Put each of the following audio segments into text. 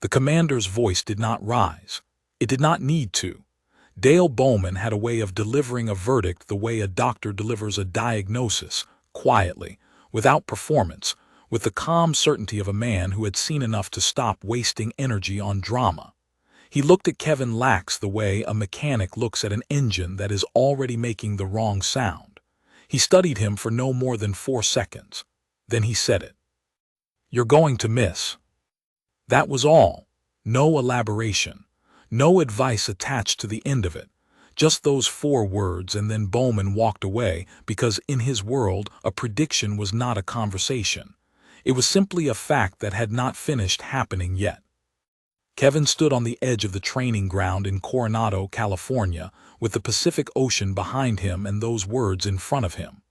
The commander's voice did not rise. It did not need to. Dale Bowman had a way of delivering a verdict the way a doctor delivers a diagnosis, quietly, without performance, with the calm certainty of a man who had seen enough to stop wasting energy on drama. He looked at Kevin Lax the way a mechanic looks at an engine that is already making the wrong sound. He studied him for no more than 4 seconds. Then he said it. "You're going to miss." That was all. No elaboration. No advice attached to the end of it. Just those 4 words, and then Bowman walked away because in his world a prediction was not a conversation. It was simply a fact that had not finished happening yet. Kevin stood on the edge of the training ground in Coronado, California, with the Pacific Ocean behind him and those words in front of him.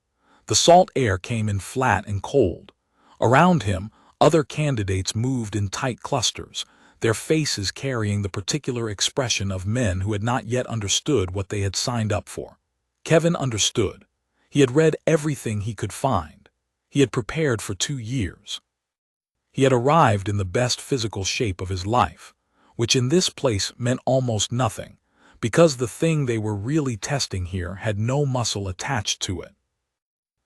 The salt air came in flat and cold. Around him, other candidates moved in tight clusters, their faces carrying the particular expression of men who had not yet understood what they had signed up for. Kevin understood. He had read everything he could find. He had prepared for 2 years. He had arrived in the best physical shape of his life, which in this place meant almost nothing, because the thing they were really testing here had no muscle attached to it.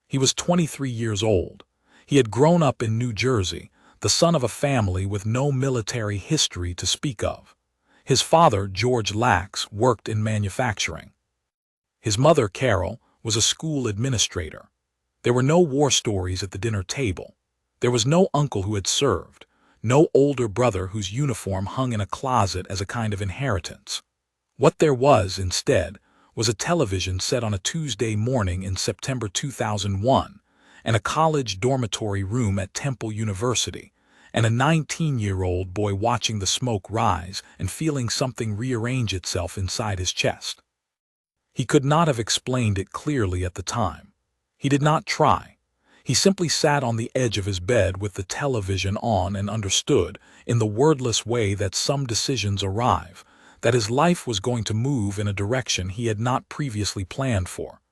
He was 23 years old. He had grown up in New Jersey, the son of a family with no military history to speak of. His father, George Lax, worked in manufacturing. His mother, Carol, was a school administrator. There were no war stories at the dinner table. There was no uncle who had served, no older brother whose uniform hung in a closet as a kind of inheritance. What there was, instead, was a television set on a Tuesday morning in September 2001, and a college dormitory room at Temple University, and a 19-year-old boy watching the smoke rise and feeling something rearrange itself inside his chest. He could not have explained it clearly at the time. He did not try. He simply sat on the edge of his bed with the television on and understood, in the wordless way that some decisions arrive, that his life was going to move in a direction he had not previously planned for.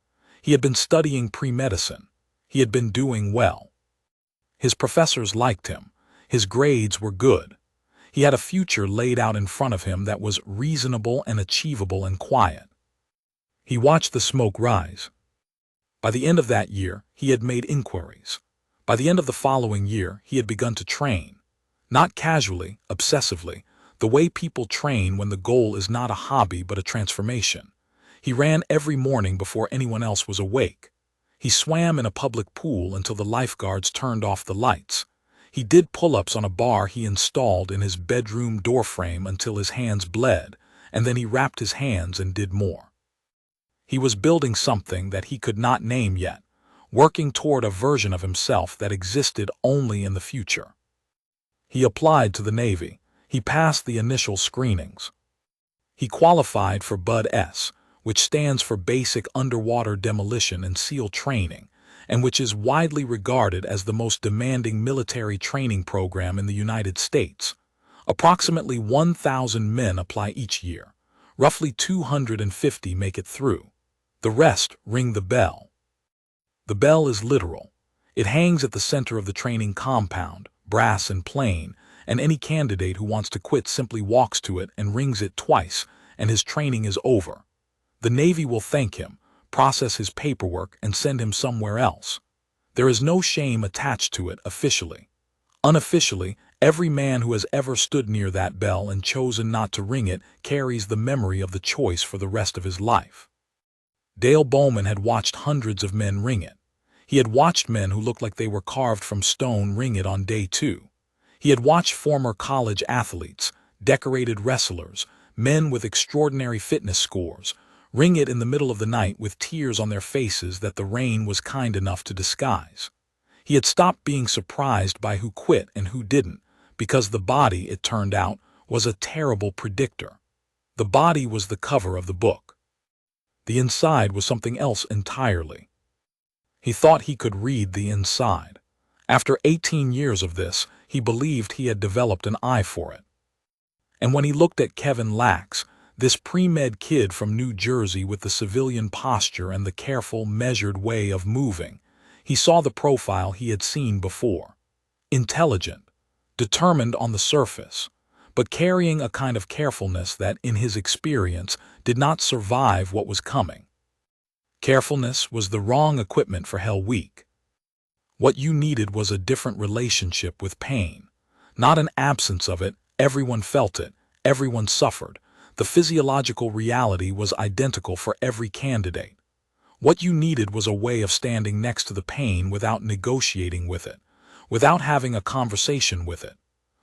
He had been studying pre-medicine. He had been doing well. His professors liked him. His grades were good. He had a future laid out in front of him that was reasonable and achievable and quiet. He watched the smoke rise. By the end of that year, he had made inquiries. By the end of the following year, he had begun to train. Not casually, obsessively, the way people train when the goal is not a hobby but a transformation. He ran every morning before anyone else was awake. He swam in a public pool until the lifeguards turned off the lights. He did pull-ups on a bar he installed in his bedroom doorframe until his hands bled, and then he wrapped his hands and did more. He was building something that he could not name yet, working toward a version of himself that existed only in the future. He applied to the Navy. He passed the initial screenings. He qualified for BUD-S, which stands for Basic Underwater Demolition and SEAL Training, and which is widely regarded as the most demanding military training program in the United States. Approximately 1,000 men apply each year. Roughly 250 make it through. The rest ring the bell. The bell is literal. It hangs at the center of the training compound, brass and plain, and any candidate who wants to quit simply walks to it and rings it twice, and his training is over. The Navy will thank him, process his paperwork, and send him somewhere else. There is no shame attached to it officially. Unofficially, every man who has ever stood near that bell and chosen not to ring it carries the memory of the choice for the rest of his life. Dale Bowman had watched hundreds of men ring it. He had watched men who looked like they were carved from stone ring it on day 2. He had watched former college athletes, decorated wrestlers, men with extraordinary fitness scores, ring it in the middle of the night with tears on their faces that the rain was kind enough to disguise. He had stopped being surprised by who quit and who didn't, because the body, it turned out, was a terrible predictor. The body was the cover of the book. The inside was something else entirely. He thought he could read the inside. After 18 years of this, he believed he had developed an eye for it. And when he looked at Kevin Lax, this pre-med kid from New Jersey with the civilian posture and the careful, measured way of moving, he saw the profile he had seen before. Intelligent, determined on the surface, but carrying a kind of carefulness that, in his experience, did not survive what was coming. Carefulness was the wrong equipment for Hell Week. What you needed was a different relationship with pain. Not an absence of it. Everyone felt it. Everyone suffered. The physiological reality was identical for every candidate. What you needed was a way of standing next to the pain without negotiating with it, without having a conversation with it,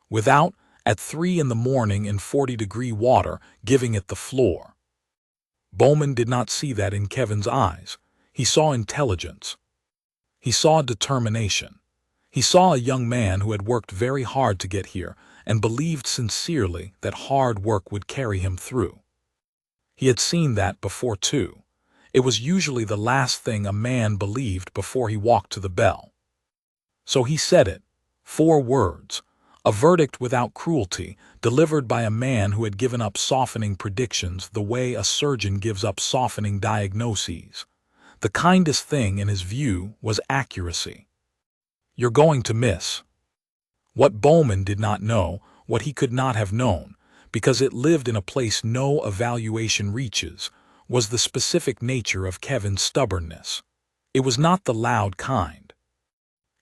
without, at 3 in the morning in 40-degree water, giving it the floor. Bowman did not see that in Kevin's eyes. He saw intelligence. He saw determination. He saw a young man who had worked very hard to get here and believed sincerely that hard work would carry him through. He had seen that before too. It was usually the last thing a man believed before he walked to the bell. So he said it. 4 words. A verdict without cruelty, delivered by a man who had given up softening predictions the way a surgeon gives up softening diagnoses. The kindest thing in his view was accuracy. You're going to miss. What Bowman did not know, what he could not have known, because it lived in a place no evaluation reaches, was the specific nature of Kevin's stubbornness. It was not the loud kind.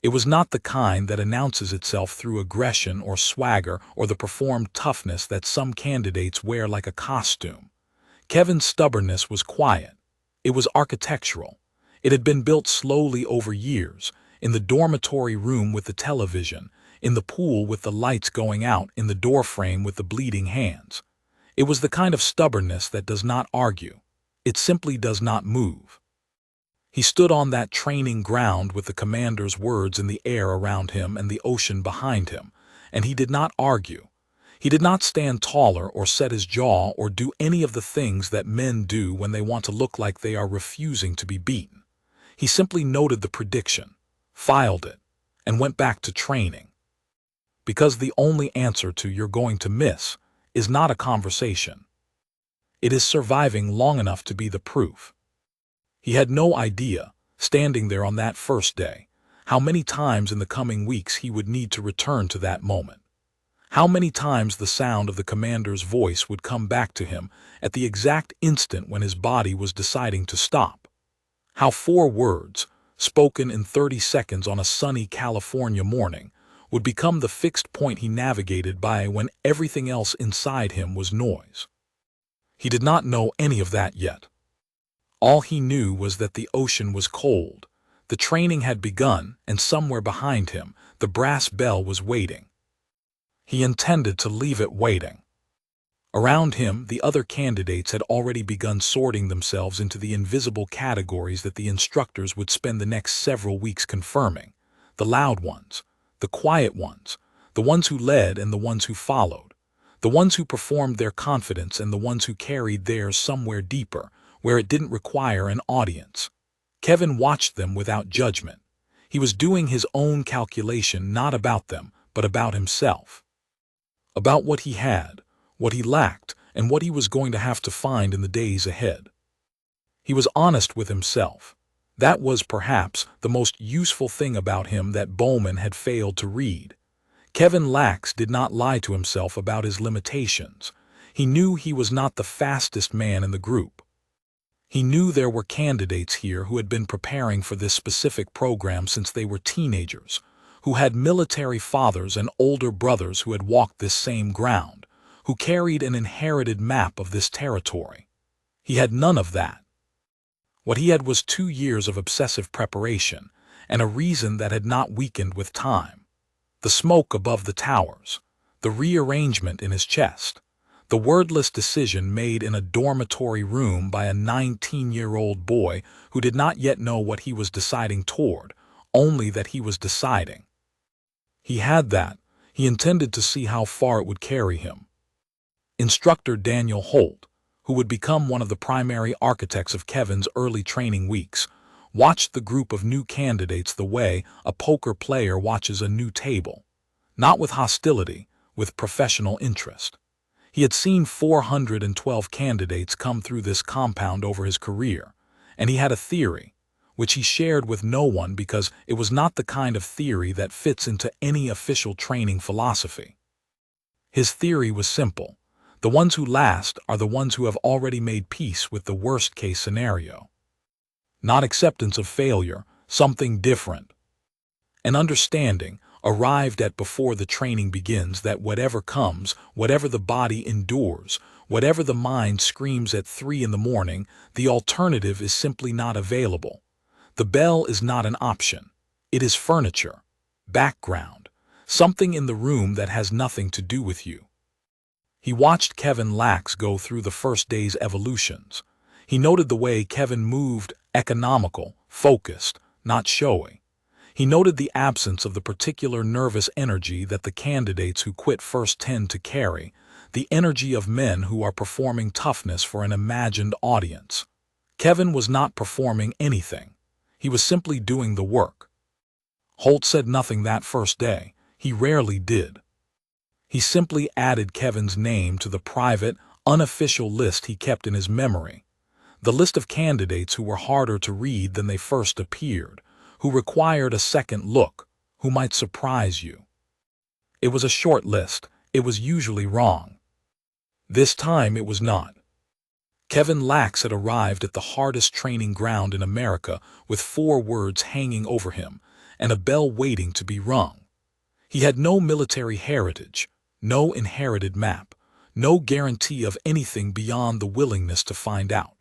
It was not the kind that announces itself through aggression or swagger or the performed toughness that some candidates wear like a costume. Kevin's stubbornness was quiet. It was architectural. It had been built slowly over years, in the dormitory room with the television, in the pool with the lights going out, in the doorframe with the bleeding hands. It was the kind of stubbornness that does not argue. It simply does not move. He stood on that training ground with the commander's words in the air around him and the ocean behind him, and he did not argue. He did not stand taller or set his jaw or do any of the things that men do when they want to look like they are refusing to be beaten. He simply noted the prediction, filed it, and went back to training. Because the only answer to "you're going to miss" is not a conversation. It is surviving long enough to be the proof. He had no idea, standing there on that first day, how many times in the coming weeks he would need to return to that moment. How many times the sound of the commander's voice would come back to him at the exact instant when his body was deciding to stop. How 4 words, spoken in 30 seconds on a sunny California morning, would become the fixed point he navigated by when everything else inside him was noise. He did not know any of that yet. All he knew was that the ocean was cold. The training had begun, and somewhere behind him, the brass bell was waiting. He intended to leave it waiting. Around him, the other candidates had already begun sorting themselves into the invisible categories that the instructors would spend the next several weeks confirming. The loud ones, the quiet ones, the ones who led and the ones who followed, the ones who performed their confidence and the ones who carried theirs somewhere deeper, where it didn't require an audience. Kevin watched them without judgment. He was doing his own calculation not about them, but about himself. About what he had, what he lacked, and what he was going to have to find in the days ahead. He was honest with himself. That was perhaps the most useful thing about him that Bowman had failed to read. Kevin Lax did not lie to himself about his limitations. He knew he was not the fastest man in the group. He knew there were candidates here who had been preparing for this specific program since they were teenagers, who had military fathers and older brothers who had walked this same ground, who carried an inherited map of this territory. He had none of that. What he had was 2 years of obsessive preparation, and a reason that had not weakened with time. The smoke above the towers, the rearrangement in his chest, the wordless decision made in a dormitory room by a 19-year-old boy who did not yet know what he was deciding toward, only that he was deciding. He had that. He intended to see how far it would carry him. Instructor Daniel Holt, who would become one of the primary architects of Kevin's early training weeks, watched the group of new candidates the way a poker player watches a new table. Not with hostility, with professional interest. He had seen 412 candidates come through this compound over his career, and he had a theory, which he shared with no one because it was not the kind of theory that fits into any official training philosophy. His theory was simple. The ones who last are the ones who have already made peace with the worst-case scenario. Not acceptance of failure, something different. An understanding, arrived at before the training begins, that whatever comes, whatever the body endures, whatever the mind screams at 3 in the morning, the alternative is simply not available. The bell is not an option. It is furniture, background, something in the room that has nothing to do with you. He watched Kevin Lax go through the first day's evolutions. He noted the way Kevin moved, economical, focused, not showy. He noted the absence of the particular nervous energy that the candidates who quit first tend to carry, the energy of men who are performing toughness for an imagined audience. Kevin was not performing anything. He was simply doing the work. Holt said nothing that first day. He rarely did. He simply added Kevin's name to the private, unofficial list he kept in his memory. The list of candidates who were harder to read than they first appeared, who required a second look, who might surprise you. It was a short list. It was usually wrong. This time it was not. Kevin Lax had arrived at the hardest training ground in America with 4 words hanging over him and a bell waiting to be rung. He had no military heritage, no inherited map, no guarantee of anything beyond the willingness to find out.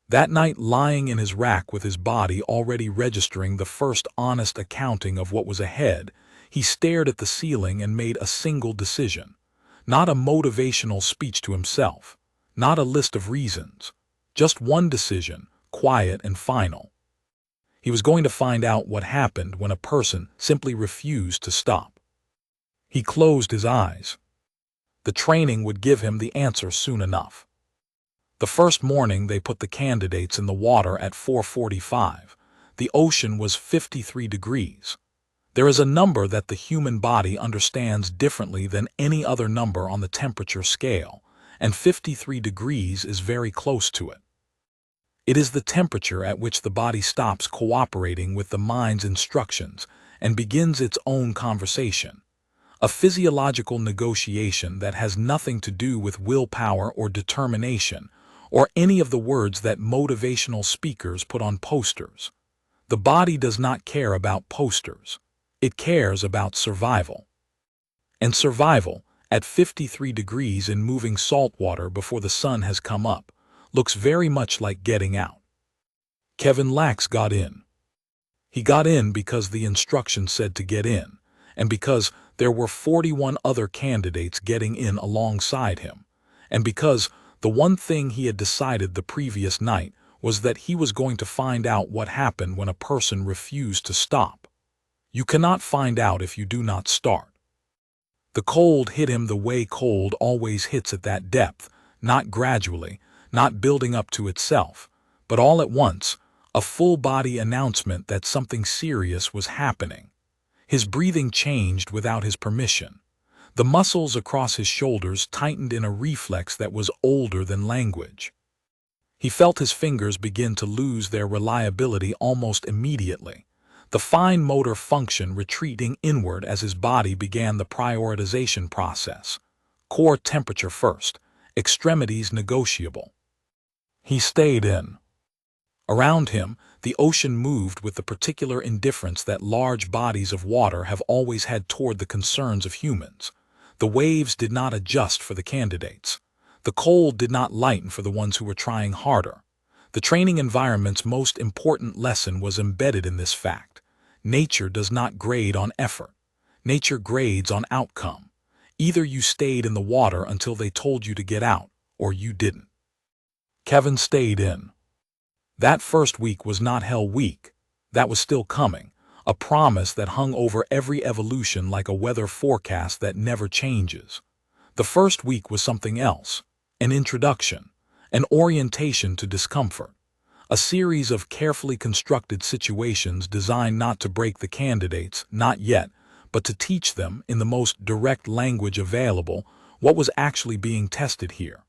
That night, lying in his rack with his body already registering the first honest accounting of what was ahead, he stared at the ceiling and made a single decision. Not a motivational speech to himself, not a list of reasons, just one decision, quiet and final. He was going to find out what happened when a person simply refused to stop. He closed his eyes. The training would give him the answer soon enough. The first morning they put the candidates in the water at 4:45. The ocean was 53 degrees. There is a number that the human body understands differently than any other number on the temperature scale, and 53 degrees is very close to it. It is the temperature at which the body stops cooperating with the mind's instructions and begins its own conversation. A physiological negotiation that has nothing to do with willpower or determination, or any of the words that motivational speakers put on posters. The body does not care about posters. It cares about survival. And survival, at 53 degrees in moving salt water before the sun has come up, looks very much like getting out. Kevin Lax got in. He got in because the instructions said to get in, and because there were 41 other candidates getting in alongside him, and because the one thing he had decided the previous night was that he was going to find out what happened when a person refused to stop. You cannot find out if you do not start. The cold hit him the way cold always hits at that depth, not gradually, not building up to itself, but all at once, a full-body announcement that something serious was happening. His breathing changed without his permission. The muscles across his shoulders tightened in a reflex that was older than language. He felt his fingers begin to lose their reliability almost immediately, the fine motor function retreating inward as his body began the prioritization process. Core temperature first, extremities negotiable. He stayed in. Around him, the ocean moved with the particular indifference that large bodies of water have always had toward the concerns of humans. The waves did not adjust for the candidates. The cold did not lighten for the ones who were trying harder. The training environment's most important lesson was embedded in this fact. Nature does not grade on effort. Nature grades on outcome. Either you stayed in the water until they told you to get out, or you didn't. Kevin stayed in. That first week was not Hell Week. That was still coming, a promise that hung over every evolution like a weather forecast that never changes. The first week was something else, an introduction, an orientation to discomfort, a series of carefully constructed situations designed not to break the candidates, not yet, but to teach them, in the most direct language available, what was actually being tested here.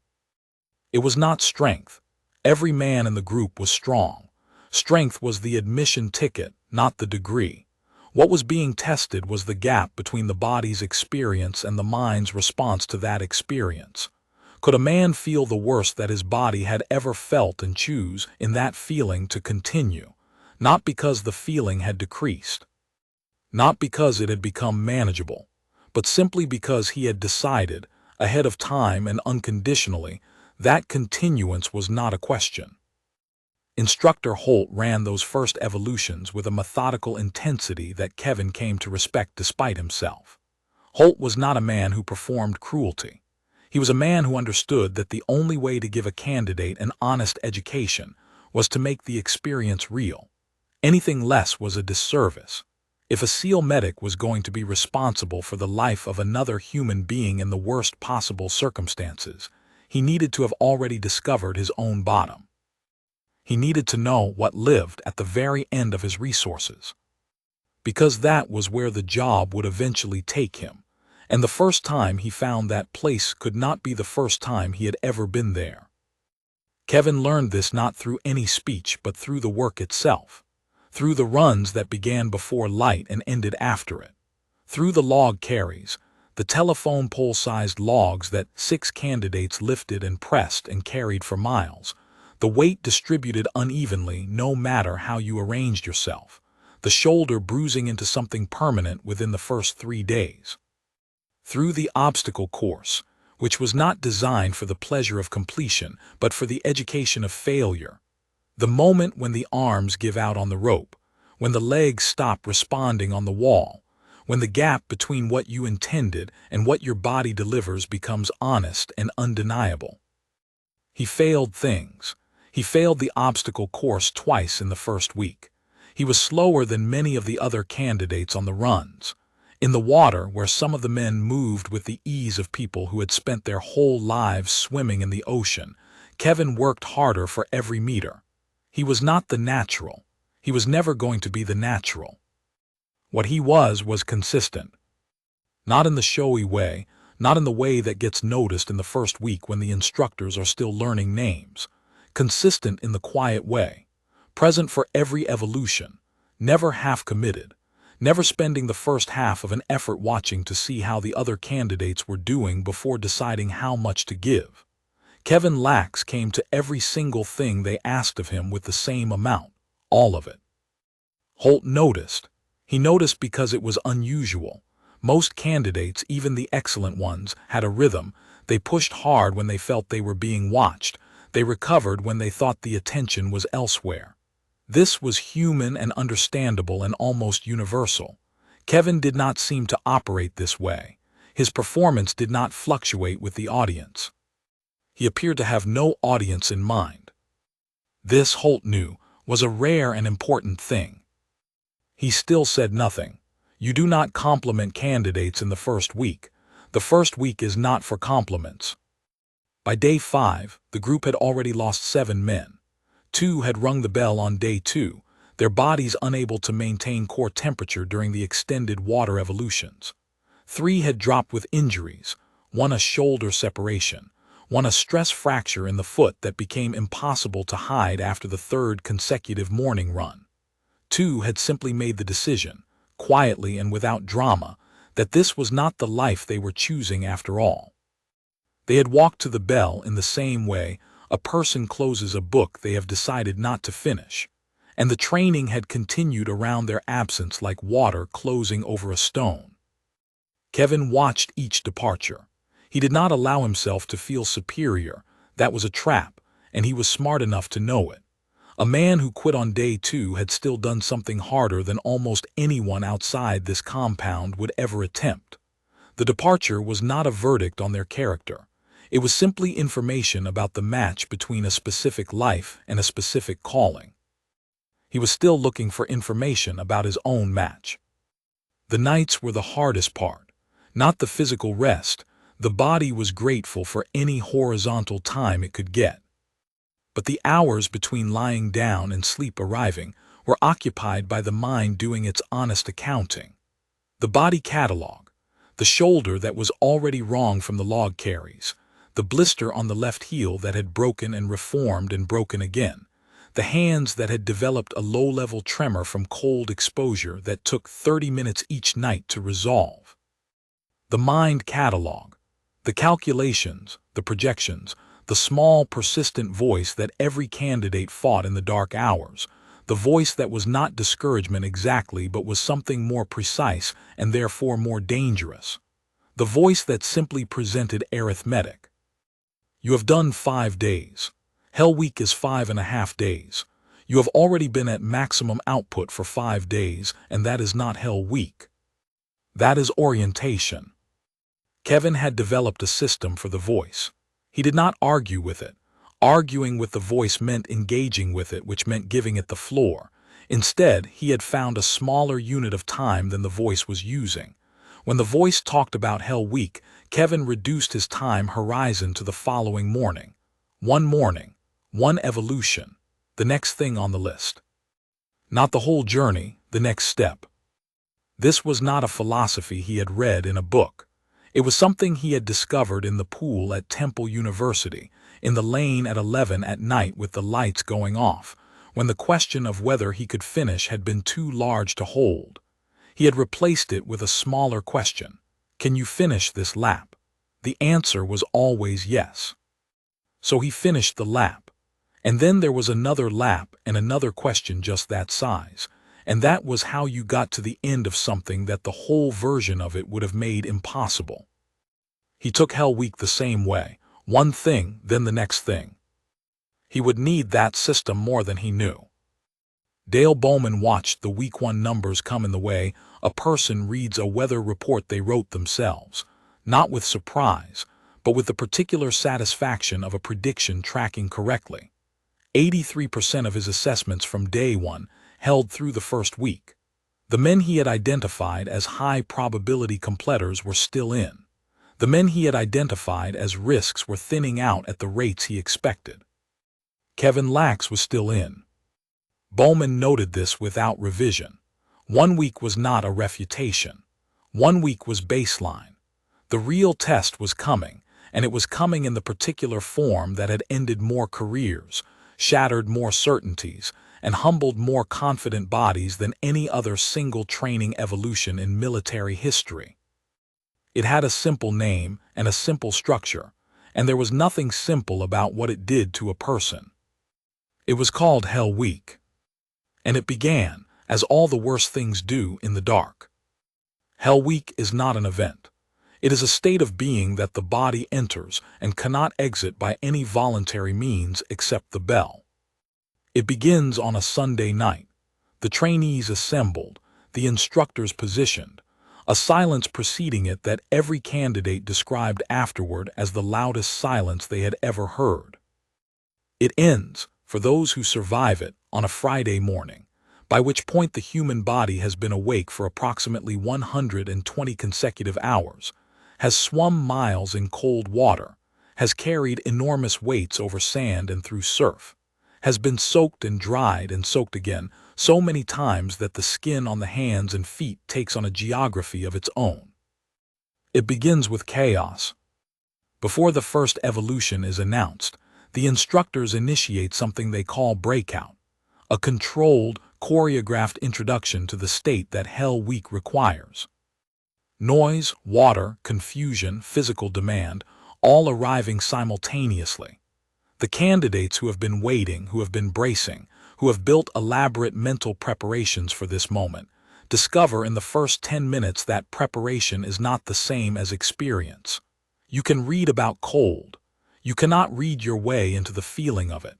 It was not strength. Every man in the group was strong. Strength was the admission ticket, not the degree. What was being tested was the gap between the body's experience and the mind's response to that experience. Could a man feel the worst that his body had ever felt and choose in that feeling to continue, not because the feeling had decreased, not because it had become manageable, but simply because he had decided, ahead of time and unconditionally, that continuance was not a question. Instructor Holt ran those first evolutions with a methodical intensity that Kevin came to respect despite himself. Holt was not a man who performed cruelty. He was a man who understood that the only way to give a candidate an honest education was to make the experience real. Anything less was a disservice. If a SEAL medic was going to be responsible for the life of another human being in the worst possible circumstances, he needed to have already discovered his own bottom. He needed to know what lived at the very end of his resources, because that was where the job would eventually take him, and the first time he found that place could not be the first time he had ever been there. Kevin learned this not through any speech but through the work itself, through the runs that began before light and ended after it, through the log carries, the telephone pole-sized logs that 6 candidates lifted and pressed and carried for miles, the weight distributed unevenly no matter how you arranged yourself, the shoulder bruising into something permanent within the first 3 days. Through the obstacle course, which was not designed for the pleasure of completion but for the education of failure, the moment when the arms give out on the rope, when the legs stop responding on the wall, when the gap between what you intended and what your body delivers becomes honest and undeniable. He failed things. He failed the obstacle course twice in the first week. He was slower than many of the other candidates on the runs. In the water, where some of the men moved with the ease of people who had spent their whole lives swimming in the ocean, Kevin worked harder for every meter. He was not the natural. He was never going to be the natural. What he was consistent. Not in the showy way, not in the way that gets noticed in the first week when the instructors are still learning names. Consistent in the quiet way, present for every evolution, never half-committed, never spending the first half of an effort watching to see how the other candidates were doing before deciding how much to give. Kevin Lax came to every single thing they asked of him with the same amount, all of it. Holt noticed. He noticed because it was unusual. Most candidates, even the excellent ones, had a rhythm. They pushed hard when they felt they were being watched. They recovered when they thought the attention was elsewhere. This was human and understandable and almost universal. Kevin did not seem to operate this way. His performance did not fluctuate with the audience. He appeared to have no audience in mind. This, Holt knew, was a rare and important thing. He still said nothing. You do not compliment candidates in the first week. The first week is not for compliments. By day 5, the group had already lost 7 men. 2 had rung the bell on day 2, their bodies unable to maintain core temperature during the extended water evolutions. 3 had dropped with injuries, 1 a shoulder separation, 1 a stress fracture in the foot that became impossible to hide after the 3rd consecutive morning run. 2 had simply made the decision, quietly and without drama, that this was not the life they were choosing after all. They had walked to the bell in the same way a person closes a book they have decided not to finish, and the training had continued around their absence like water closing over a stone. Kevin watched each departure. He did not allow himself to feel superior. That was a trap, and he was smart enough to know it. A man who quit on day 2 had still done something harder than almost anyone outside this compound would ever attempt. The departure was not a verdict on their character. It was simply information about the match between a specific life and a specific calling. He was still looking for information about his own match. The nights were the hardest part, not the physical rest. The body was grateful for any horizontal time it could get. But the hours between lying down and sleep arriving were occupied by the mind doing its honest accounting. The body catalog, the shoulder that was already wrong from the log carries, the blister on the left heel that had broken and reformed and broken again, the hands that had developed a low-level tremor from cold exposure that took 30 minutes each night to resolve. The mind catalog, the calculations, the projections, the small, persistent voice that every candidate fought in the dark hours, the voice that was not discouragement exactly but was something more precise and therefore more dangerous, the voice that simply presented arithmetic. You have done 5 days. Hell Week is 5.5 days. You have already been at maximum output for 5 days, and that is not Hell Week. That is orientation. Kevin had developed a system for the voice. He did not argue with it. Arguing with the voice meant engaging with it, which meant giving it the floor. Instead, he had found a smaller unit of time than the voice was using. When the voice talked about Hell Week, Kevin reduced his time horizon to the following morning. One morning, one evolution, the next thing on the list. Not the whole journey, the next step. This was not a philosophy he had read in a book. It was something he had discovered in the pool at Temple University, in the lane at 11 at night with the lights going off, when the question of whether he could finish had been too large to hold. He had replaced it with a smaller question. Can you finish this lap? The answer was always yes. So he finished the lap. And then there was another lap and another question just that size. And that was how you got to the end of something that the whole version of it would have made impossible. He took Hell Week the same way, one thing, then the next thing. He would need that system more than he knew. Dale Bowman watched the Week 1 numbers come in the way a person reads a weather report they wrote themselves, not with surprise, but with the particular satisfaction of a prediction tracking correctly. 83% of his assessments from day 1 held through the first week. The men he had identified as high-probability completers were still in. The men he had identified as risks were thinning out at the rates he expected. Kevin Lax was still in. Bowman noted this without revision. 1 week was not a refutation. 1 week was baseline. The real test was coming, and it was coming in the particular form that had ended more careers, shattered more certainties, and humbled more confident bodies than any other single training evolution in military history. It had a simple name and a simple structure, and there was nothing simple about what it did to a person. It was called Hell Week. And it began, as all the worst things do, in the dark. Hell Week is not an event. It is a state of being that the body enters and cannot exit by any voluntary means except the bell. It begins on a Sunday night. The trainees assembled, the instructors positioned, a silence preceding it that every candidate described afterward as the loudest silence they had ever heard. It ends, for those who survive it, on a Friday morning, by which point the human body has been awake for approximately 120 consecutive hours, has swum miles in cold water, has carried enormous weights over sand and through surf, has been soaked and dried and soaked again so many times that the skin on the hands and feet takes on a geography of its own. It begins with chaos. Before the first evolution is announced, the instructors initiate something they call breakout, a controlled, choreographed introduction to the state that Hell Week requires. Noise, water, confusion, physical demand, all arriving simultaneously. The candidates who have been waiting, who have been bracing, who have built elaborate mental preparations for this moment, discover in the first 10 minutes that preparation is not the same as experience. You can read about cold. You cannot read your way into the feeling of it.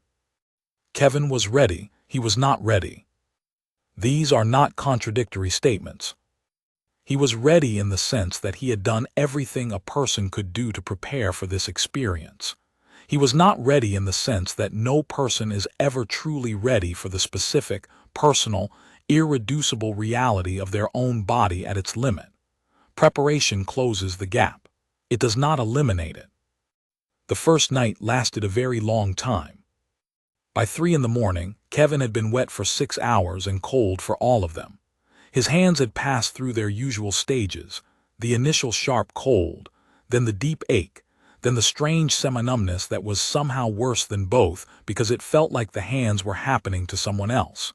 Kevin was ready. He was not ready. These are not contradictory statements. He was ready in the sense that he had done everything a person could do to prepare for this experience. He was not ready in the sense that no person is ever truly ready for the specific, personal, irreducible reality of their own body at its limit. Preparation closes the gap. It does not eliminate it. The first night lasted a very long time. By 3 in the morning, Kevin had been wet for 6 hours and cold for all of them. His hands had passed through their usual stages, the initial sharp cold, then the deep ache, then the strange semi-numbness that was somehow worse than both because it felt like the hands were happening to someone else.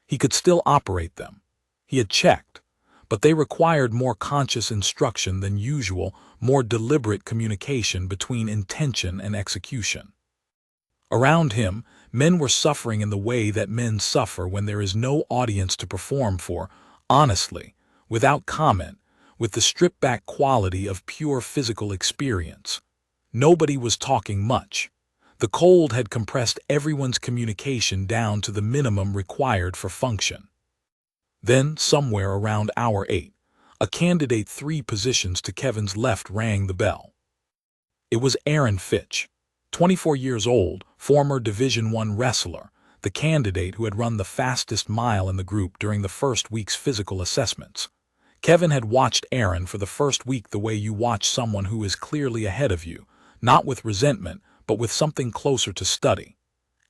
He could still operate them. He had checked, but they required more conscious instruction than usual, more deliberate communication between intention and execution. Around him, men were suffering in the way that men suffer when there is no audience to perform for, honestly, without comment, with the stripped-back quality of pure physical experience. Nobody was talking much. The cold had compressed everyone's communication down to the minimum required for function. Then, somewhere around hour 8, a candidate 3 positions to Kevin's left rang the bell. It was Aaron Fitch, 24 years old, former Division I wrestler, the candidate who had run the fastest mile in the group during the first week's physical assessments. Kevin had watched Aaron for the first week the way you watch someone who is clearly ahead of you, not with resentment, but with something closer to study.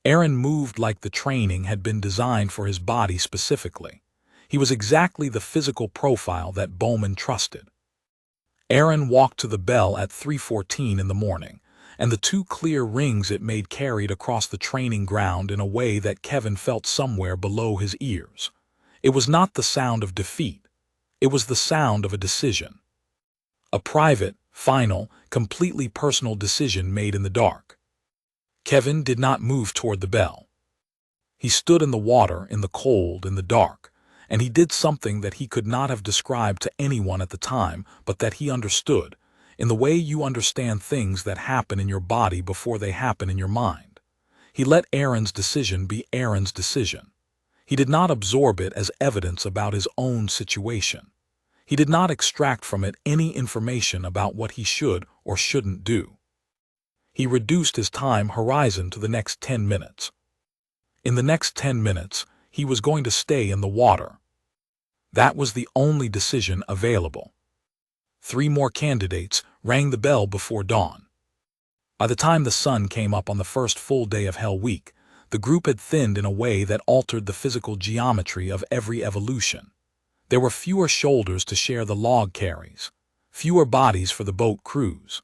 Aaron moved like the training had been designed for his body specifically. He was exactly the physical profile that Bowman trusted. Aaron walked to the bell at 3:14 in the morning, and the 2 clear rings it made carried across the training ground in a way that Kevin felt somewhere below his ears. It was not the sound of defeat. It was the sound of a decision. A private, final, completely personal decision made in the dark. Kevin did not move toward the bell. He stood in the water, in the cold, in the dark, and he did something that he could not have described to anyone at the time, but that he understood, in the way you understand things that happen in your body before they happen in your mind. He let Aaron's decision be Aaron's decision. He did not absorb it as evidence about his own situation. He did not extract from it any information about what he should or shouldn't do. He reduced his time horizon to the next 10 minutes. In the next 10 minutes, he was going to stay in the water. That was the only decision available. 3 more candidates rang the bell before dawn. By the time the sun came up on the first full day of Hell Week, the group had thinned in a way that altered the physical geometry of every evolution. There were fewer shoulders to share the log carries, fewer bodies for the boat crews.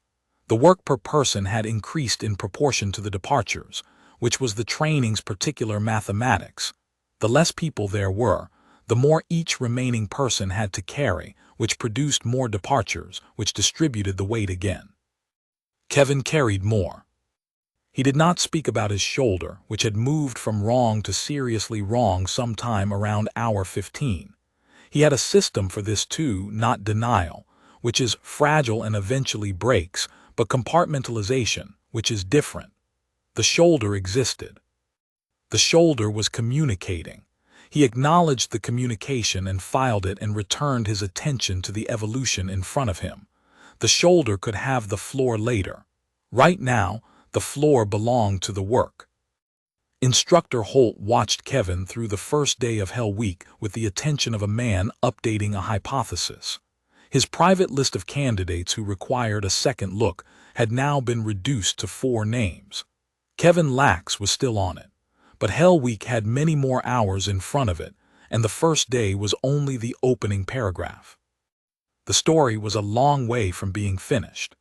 The work per person had increased in proportion to the departures, which was the training's particular mathematics. The less people there were, the more each remaining person had to carry, which produced more departures, which distributed the weight again. Kevin carried more. He did not speak about his shoulder, which had moved from wrong to seriously wrong sometime around hour 15. He had a system for this too, not denial, which is fragile and eventually breaks, but compartmentalization, which is different. The shoulder existed. The shoulder was communicating. He acknowledged the communication and filed it and returned his attention to the evolution in front of him. The shoulder could have the floor later. Right now, the floor belonged to the work. Instructor Holt watched Kevin through the first day of Hell Week with the attention of a man updating a hypothesis. His private list of candidates who required a second look had now been reduced to 4 names. Kevin Lax was still on it, but Hell Week had many more hours in front of it, and the first day was only the opening paragraph. The story was a long way from being finished.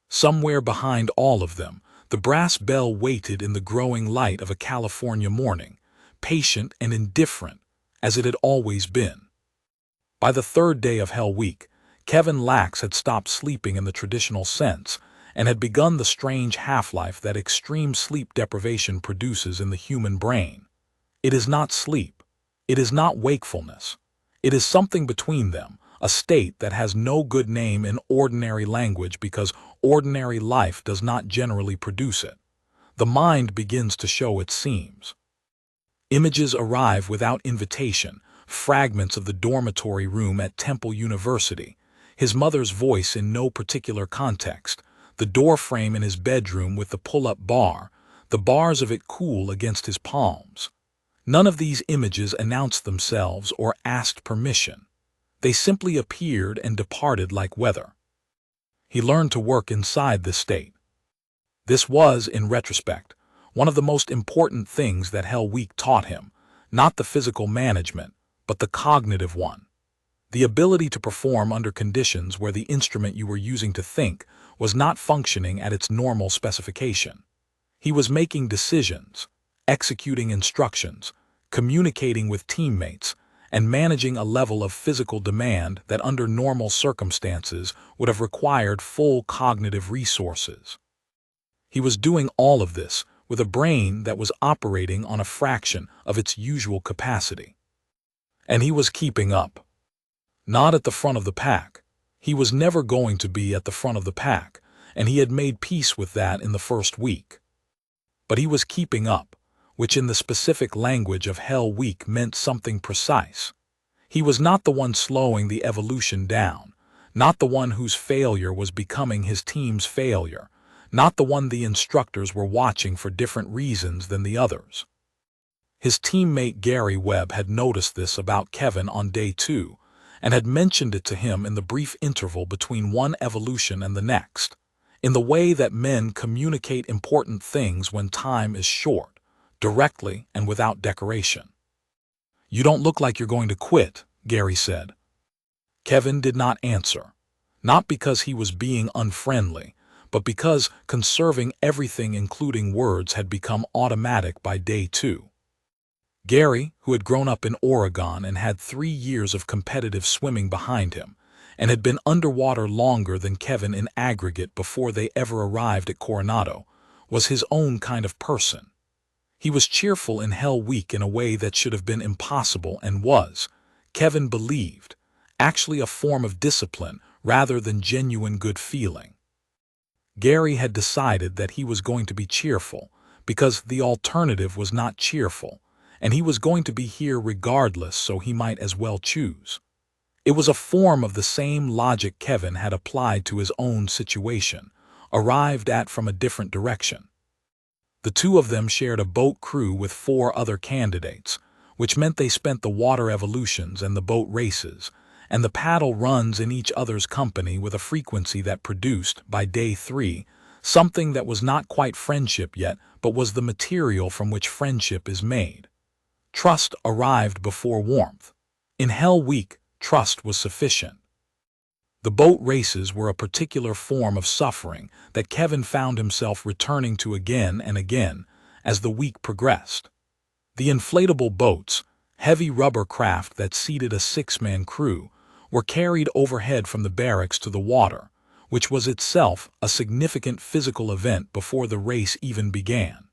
Somewhere behind all of them, the brass bell waited in the growing light of a California morning, patient and indifferent, as it had always been. By the 3rd day of Hell Week, Kevin Lax had stopped sleeping in the traditional sense and had begun the strange half-life that extreme sleep deprivation produces in the human brain. It is not sleep. It is not wakefulness. It is something between them, a state that has no good name in ordinary language because ordinary life does not generally produce it. The mind begins to show its seams. Images arrive without invitation, fragments of the dormitory room at Temple University, his mother's voice in no particular context, the door frame in his bedroom with the pull-up bar, the bars of it cool against his palms. None of these images announced themselves or asked permission. They simply appeared and departed like weather. He learned to work inside this state. This was, in retrospect, one of the most important things that Hell Week taught him, not the physical management, but the cognitive one. The ability to perform under conditions where the instrument you were using to think was not functioning at its normal specification. He was making decisions, executing instructions, communicating with teammates, and managing a level of physical demand that under normal circumstances would have required full cognitive resources. He was doing all of this with a brain that was operating on a fraction of its usual capacity. And he was keeping up. Not at the front of the pack. He was never going to be at the front of the pack, and he had made peace with that in the first week. But he was keeping up, which in the specific language of Hell Week meant something precise. He was not the one slowing the evolution down, not the one whose failure was becoming his team's failure, not the one the instructors were watching for different reasons than the others. His teammate Gary Webb had noticed this about Kevin on day 2, and had mentioned it to him in the brief interval between one evolution and the next, in the way that men communicate important things when time is short, directly and without decoration. "You don't look like you're going to quit," Gary said. Kevin did not answer, not because he was being unfriendly, but because conserving everything including words had become automatic by day 2. Gary, who had grown up in Oregon and had 3 years of competitive swimming behind him, and had been underwater longer than Kevin in aggregate before they ever arrived at Coronado, was his own kind of person. He was cheerful in Hell Week in a way that should have been impossible and was, Kevin believed, actually a form of discipline rather than genuine good feeling. Gary had decided that he was going to be cheerful because the alternative was not cheerful, and he was going to be here regardless, so he might as well choose. It was a form of the same logic Kevin had applied to his own situation, arrived at from a different direction. The two of them shared a boat crew with 4 other candidates, which meant they spent the water evolutions and the boat races, and the paddle runs in each other's company with a frequency that produced, by day 3, something that was not quite friendship yet, but was the material from which friendship is made. Trust arrived before warmth. In Hell Week, trust was sufficient. The boat races were a particular form of suffering that Kevin found himself returning to again and again as the week progressed. The inflatable boats, heavy rubber craft that seated a 6-man crew, were carried overhead from the barracks to the water, which was itself a significant physical event before the race even began.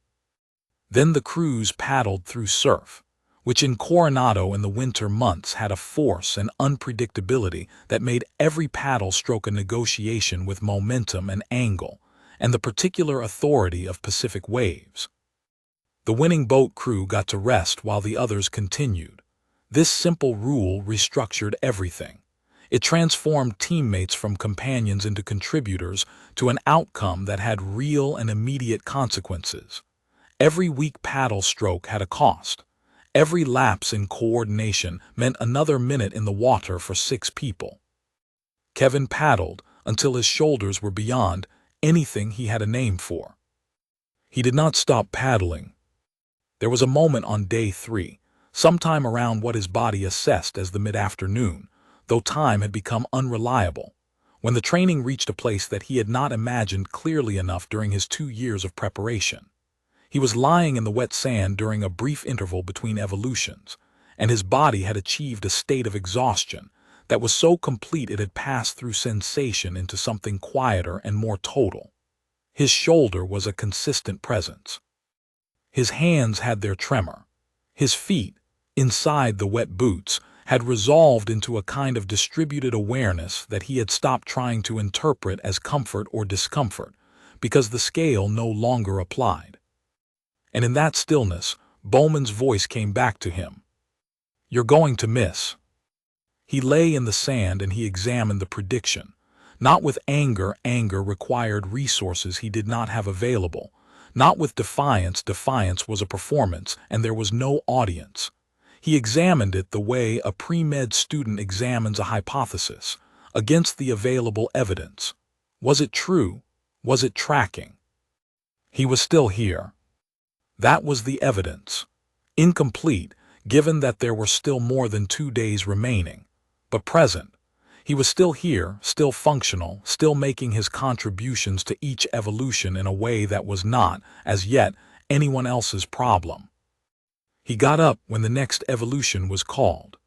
Then the crews paddled through surf, which in Coronado in the winter months had a force and unpredictability that made every paddle stroke a negotiation with momentum and angle, and the particular authority of Pacific waves. The winning boat crew got to rest while the others continued. This simple rule restructured everything. It transformed teammates from companions into contributors to an outcome that had real and immediate consequences. Every weak paddle stroke had a cost. Every lapse in coordination meant another minute in the water for 6 people. Kevin paddled until his shoulders were beyond anything he had a name for. He did not stop paddling. There was a moment on day 3, sometime around what his body assessed as the mid-afternoon, though time had become unreliable, when the training reached a place that he had not imagined clearly enough during his 2 years of preparation. He was lying in the wet sand during a brief interval between evolutions, and his body had achieved a state of exhaustion that was so complete it had passed through sensation into something quieter and more total. His shoulder was a consistent presence. His hands had their tremor. His feet, inside the wet boots, had resolved into a kind of distributed awareness that he had stopped trying to interpret as comfort or discomfort, because the scale no longer applied. And in that stillness, Bowman's voice came back to him. "You're going to miss." He lay in the sand and he examined the prediction. Not with anger. Anger required resources he did not have available. Not with defiance. Defiance was a performance, and there was no audience. He examined it the way a pre-med student examines a hypothesis, against the available evidence. Was it true? Was it tracking? He was still here. That was the evidence. Incomplete, given that there were still more than 2 days remaining, but present. He was still here, still functional, still making his contributions to each evolution in a way that was not, as yet, anyone else's problem. He got up when the next evolution was called.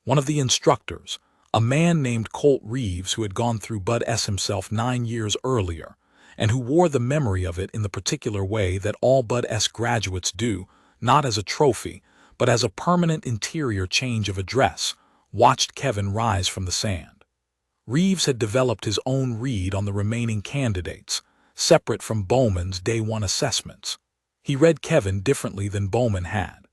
One of the instructors, a man named Colt Reeves who had gone through Bud S himself 9 years earlier, and who wore the memory of it in the particular way that all Bud S graduates do, not as a trophy, but as a permanent interior change of address, watched Kevin rise from the sand. Reeves had developed his own read on the remaining candidates, separate from Bowman's Day 1 assessments. He read Kevin differently than Bowman had.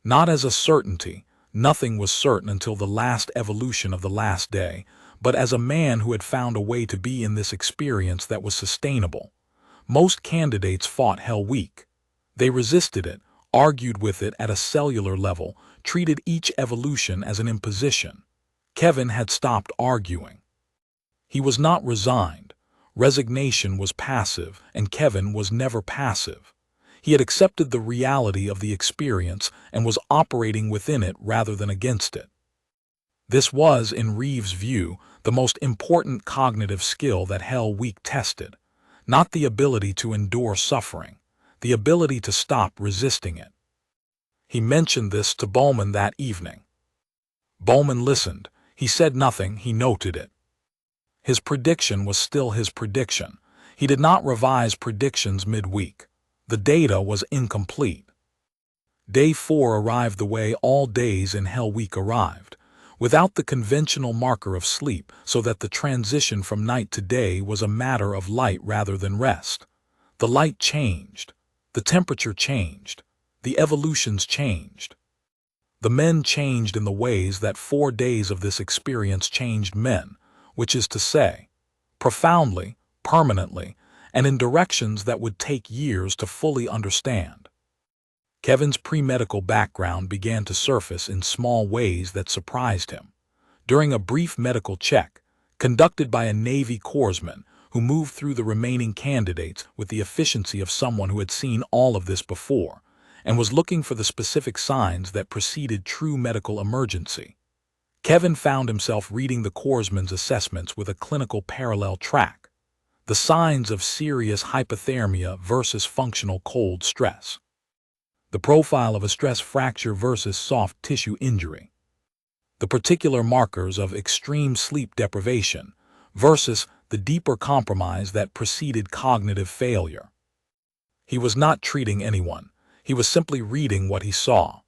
Not as a certainty, nothing was certain until the last evolution of the last day, but as a man who had found a way to be in this experience that was sustainable. Most candidates fought Hell Week. They resisted it, argued with it at a cellular level, treated each evolution as an imposition. Kevin had stopped arguing. He was not resigned. Resignation was passive, and Kevin was never passive. He had accepted the reality of the experience and was operating within it rather than against it. This was, in Reeves' view, the most important cognitive skill that Hell Week tested, not the ability to endure suffering, the ability to stop resisting it. He mentioned this to Bowman that evening. Bowman listened. He said nothing, he noted it. His prediction was still his prediction. He did not revise predictions midweek. The data was incomplete. Day 4 arrived the way all days in Hell Week arrived, without the conventional marker of sleep, so that the transition from night to day was a matter of light rather than rest. The light changed. The temperature changed. The evolutions changed. The men changed in the ways that 4 days of this experience changed men, which is to say, profoundly, permanently, and in directions that would take years to fully understand. Kevin's pre-medical background began to surface in small ways that surprised him. During a brief medical check, conducted by a Navy corpsman who moved through the remaining candidates with the efficiency of someone who had seen all of this before, and was looking for the specific signs that preceded true medical emergency, Kevin found himself reading the corpsman's assessments with a clinical parallel track, the signs of serious hypothermia versus functional cold stress, the profile of a stress fracture versus soft tissue injury, the particular markers of extreme sleep deprivation versus the deeper compromise that preceded cognitive failure. He was not treating anyone. He was simply reading what he saw.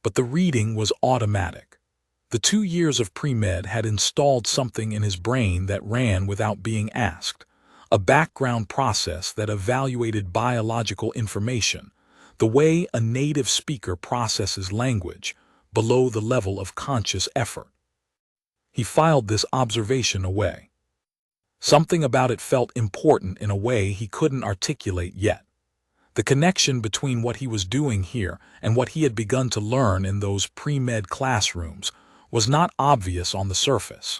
But the reading was automatic. The 2 years of pre-med had installed something in his brain that ran without being asked, a background process that evaluated biological information, the way a native speaker processes language, below the level of conscious effort. He filed this observation away. Something about it felt important in a way he couldn't articulate yet. The connection between what he was doing here and what he had begun to learn in those pre-med classrooms was not obvious on the surface.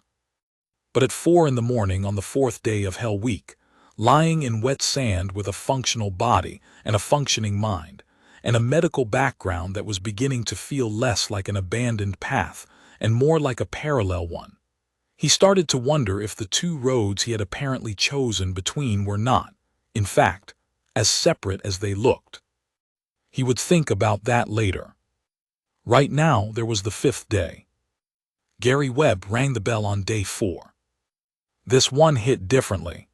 But at 4 in the morning on the 4th day of Hell Week, lying in wet sand with a functional body and a functioning mind, and a medical background that was beginning to feel less like an abandoned path and more like a parallel one, he started to wonder if the 2 roads he had apparently chosen between were not, in fact, as separate as they looked. He would think about that later. Right now, there was the 5th day. Gary Webb rang the bell on day 4. This one hit differently.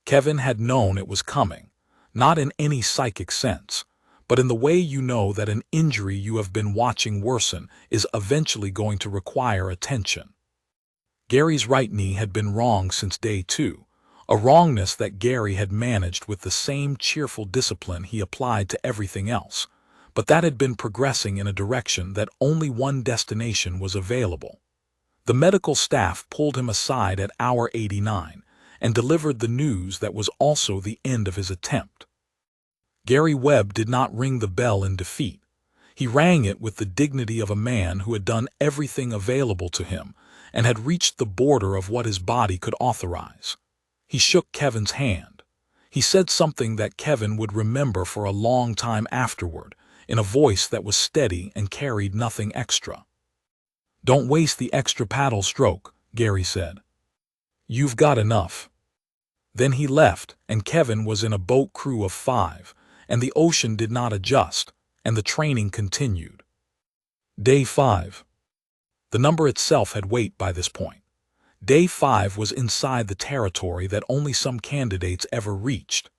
Kevin had known it was coming, not in any psychic sense, but in the way you know that an injury you have been watching worsen is eventually going to require attention. Gary's right knee had been wrong since day 2, a wrongness that Gary had managed with the same cheerful discipline he applied to everything else, but that had been progressing in a direction that only one destination was available. The medical staff pulled him aside at hour 89 and delivered the news that was also the end of his attempt. Gary Webb did not ring the bell in defeat. He rang it with the dignity of a man who had done everything available to him and had reached the border of what his body could authorize. He shook Kevin's hand. He said something that Kevin would remember for a long time afterward, in a voice that was steady and carried nothing extra. Don't waste the extra paddle stroke, Gary said. You've got enough. Then he left, and Kevin was in a boat crew of 5, and the ocean did not adjust, and the training continued. Day 5. The number itself had weight by this point. Day 5 was inside the territory that only some candidates ever reached.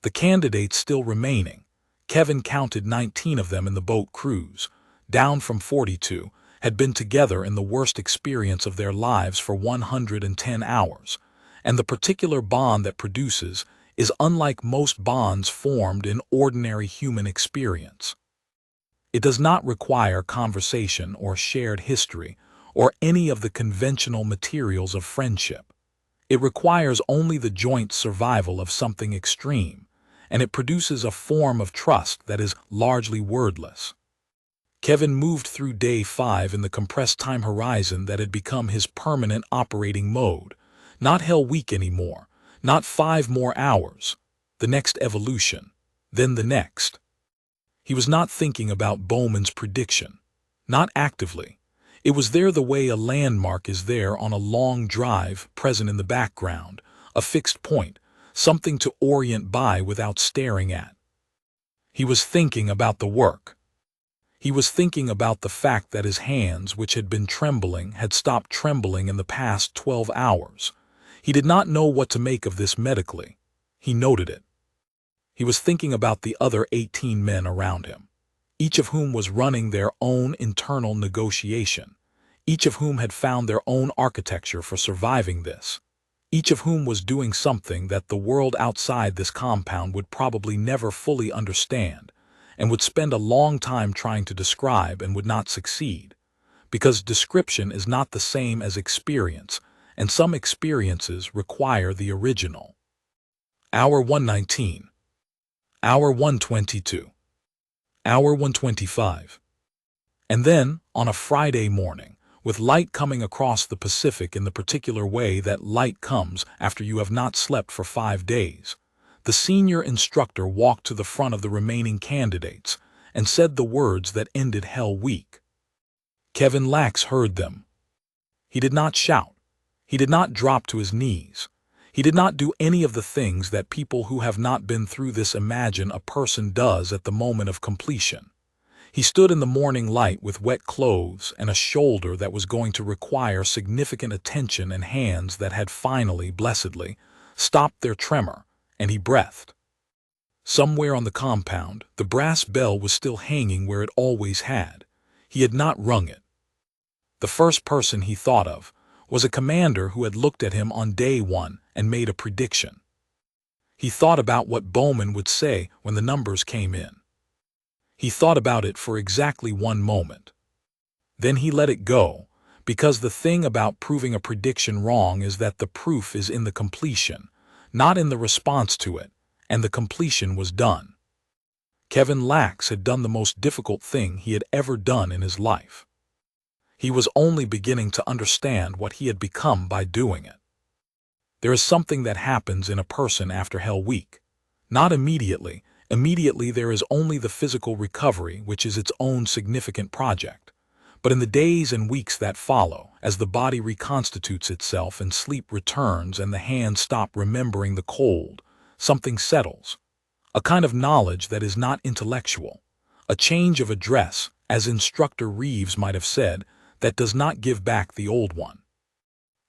The candidates still remaining, Kevin counted 19 of them in the boat crews, down from 42, had been together in the worst experience of their lives for 110 hours, and the particular bond that produces is unlike most bonds formed in ordinary human experience. It does not require conversation or shared history or any of the conventional materials of friendship. It requires only the joint survival of something extreme, and it produces a form of trust that is largely wordless. Kevin moved through day 5 in the compressed time horizon that had become his permanent operating mode. Not Hell Week anymore, not 5 more hours. The next evolution, then the next. He was not thinking about Bowman's prediction, not actively. It was there the way a landmark is there on a long drive, present in the background, a fixed point, something to orient by without staring at. He was thinking about the work. He was thinking about the fact that his hands, which had been trembling, had stopped trembling in the past 12 hours. He did not know what to make of this medically. He noted it. He was thinking about the other 18 men around him, each of whom was running their own internal negotiation, each of whom had found their own architecture for surviving this, each of whom was doing something that the world outside this compound would probably never fully understand, and would spend a long time trying to describe and would not succeed, because description is not the same as experience, and some experiences require the original. Hour 119. Hour 122. Hour 125. And then, on a Friday morning, with light coming across the Pacific in the particular way that light comes after you have not slept for 5 days, the senior instructor walked to the front of the remaining candidates and said the words that ended Hell Week. Kevin Lax heard them. He did not shout. He did not drop to his knees. He did not do any of the things that people who have not been through this imagine a person does at the moment of completion. He stood in the morning light with wet clothes and a shoulder that was going to require significant attention and hands that had finally, blessedly, stopped their tremor, and he breathed. Somewhere on the compound, the brass bell was still hanging where it always had. He had not rung it. The first person he thought of was a commander who had looked at him on day 1 and made a prediction. He thought about what Bowman would say when the numbers came in. He thought about it for exactly 1 moment. Then he let it go, because the thing about proving a prediction wrong is that the proof is in the completion, not in the response to it, and the completion was done. Kevin Lax had done the most difficult thing he had ever done in his life. He was only beginning to understand what he had become by doing it. There is something that happens in a person after Hell Week. Not immediately. Immediately there is only the physical recovery, which is its own significant project. But in the days and weeks that follow, as the body reconstitutes itself and sleep returns and the hands stop remembering the cold, something settles. A kind of knowledge that is not intellectual. A change of address, as Instructor Reeves might have said, that does not give back the old one.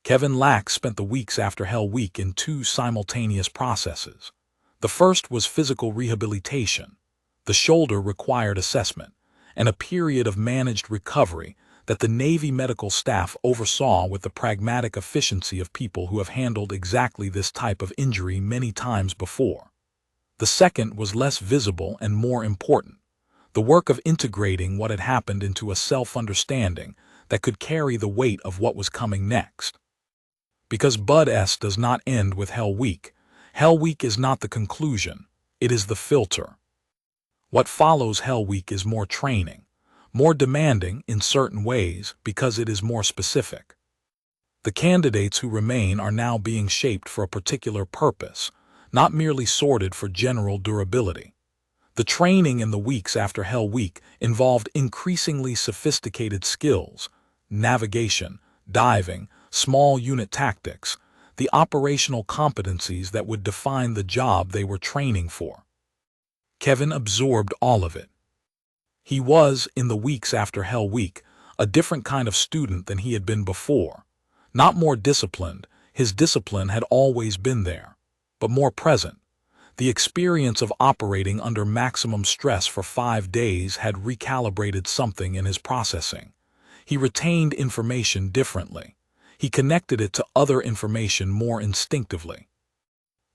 Kevin Lax spent the weeks after Hell Week in 2 simultaneous processes. The first was physical rehabilitation. The shoulder required assessment, and a period of managed recovery that the Navy medical staff oversaw with the pragmatic efficiency of people who have handled exactly this type of injury many times before. The second was less visible and more important. The work of integrating what had happened into a self-understanding that could carry the weight of what was coming next. Because Bud S does not end with Hell Week. Hell Week is not the conclusion, it is the filter. What follows Hell Week is more training, more demanding in certain ways because it is more specific. The candidates who remain are now being shaped for a particular purpose, not merely sorted for general durability. The training in the weeks after Hell Week involved increasingly sophisticated skills, navigation, diving, small unit tactics, the operational competencies that would define the job they were training for. Kevin absorbed all of it. He was, in the weeks after Hell Week, a different kind of student than he had been before. Not more disciplined, his discipline had always been there, but more present. The experience of operating under maximum stress for 5 days had recalibrated something in his processing. He retained information differently. He connected it to other information more instinctively.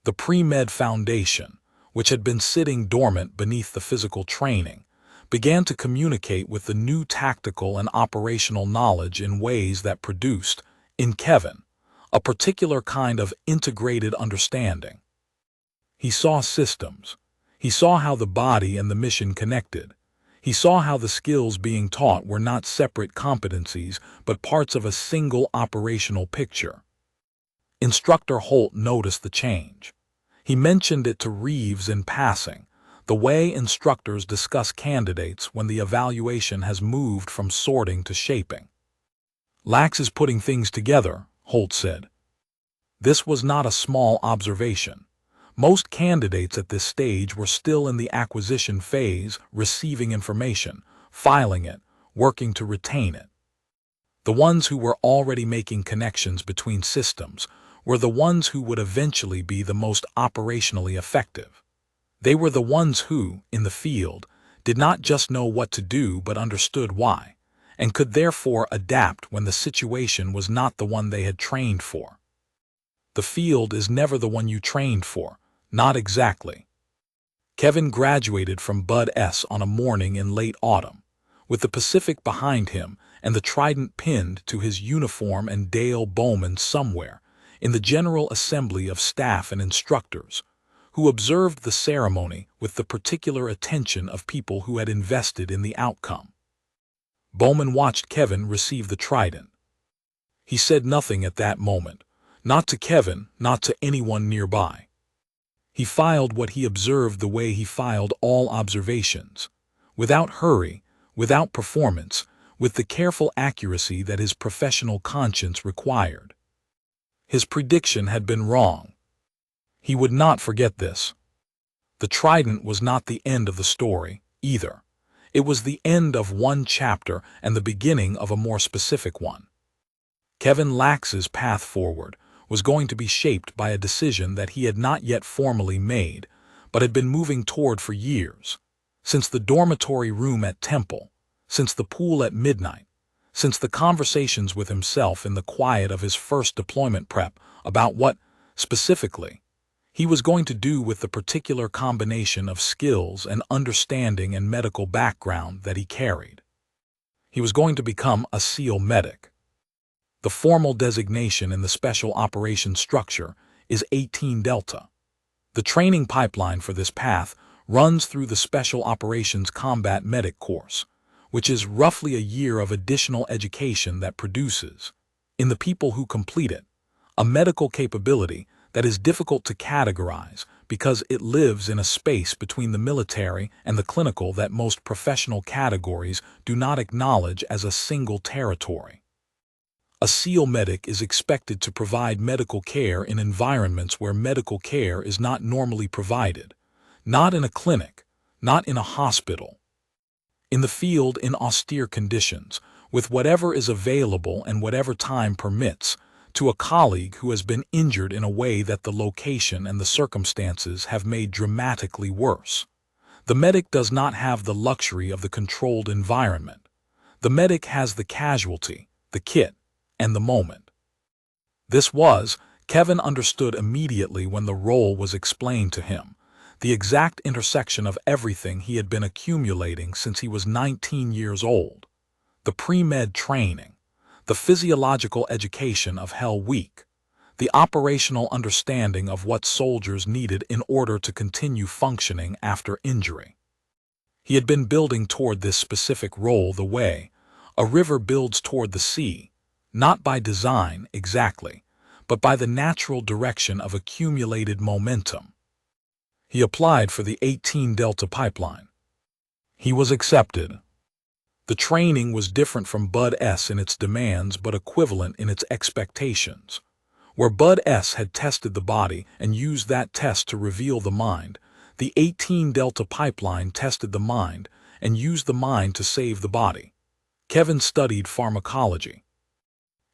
The pre-med foundation, which had been sitting dormant beneath the physical training, began to communicate with the new tactical and operational knowledge in ways that produced, in Kevin, a particular kind of integrated understanding. He saw systems. He saw how the body and the mission connected. He saw how the skills being taught were not separate competencies, but parts of a single operational picture. Instructor Holt noticed the change. He mentioned it to Reeves in passing, the way instructors discuss candidates when the evaluation has moved from sorting to shaping. "Lax is putting things together," Holt said. This was not a small observation. Most candidates at this stage were still in the acquisition phase, receiving information, filing it, working to retain it. The ones who were already making connections between systems were the ones who would eventually be the most operationally effective. They were the ones who, in the field, did not just know what to do but understood why, and could therefore adapt when the situation was not the one they had trained for. The field is never the one you trained for. Not exactly. Kevin graduated from Bud S on a morning in late autumn, with the Pacific behind him and the trident pinned to his uniform and Dale Bowman somewhere in the General Assembly of Staff and Instructors, who observed the ceremony with the particular attention of people who had invested in the outcome. Bowman watched Kevin receive the trident. He said nothing at that moment, not to Kevin, not to anyone nearby. He filed what he observed the way he filed all observations, without hurry, without performance, with the careful accuracy that his professional conscience required. His prediction had been wrong. He would not forget this. The trident was not the end of the story, either. It was the end of one chapter and the beginning of a more specific one. Kevin Lax's path forward was going to be shaped by a decision that he had not yet formally made, but had been moving toward for years, since the dormitory room at Temple, since the pool at midnight, since the conversations with himself in the quiet of his first deployment prep about what, specifically, he was going to do with the particular combination of skills and understanding and medical background that he carried. He was going to become a SEAL medic. The formal designation in the Special Operations structure is 18 Delta. The training pipeline for this path runs through the Special Operations Combat Medic course, which is roughly a year of additional education that produces, in the people who complete it, a medical capability that is difficult to categorize because it lives in a space between the military and the clinical that most professional categories do not acknowledge as a single territory. A SEAL medic is expected to provide medical care in environments where medical care is not normally provided, not in a clinic, not in a hospital. In the field in austere conditions, with whatever is available and whatever time permits, to a colleague who has been injured in a way that the location and the circumstances have made dramatically worse. The medic does not have the luxury of the controlled environment. The medic has the casualty, the kit, and the moment. This was, Kevin understood immediately when the role was explained to him, the exact intersection of everything he had been accumulating since he was 19 years old. The pre-med training, the physiological education of Hell Week, the operational understanding of what soldiers needed in order to continue functioning after injury. He had been building toward this specific role the way a river builds toward the sea, not by design exactly, but by the natural direction of accumulated momentum. He applied for the 18 Delta pipeline. He was accepted. The training was different from Bud S in its demands but equivalent in its expectations. Where Bud S had tested the body and used that test to reveal the mind, the 18 Delta pipeline tested the mind and used the mind to save the body. Kevin studied pharmacology.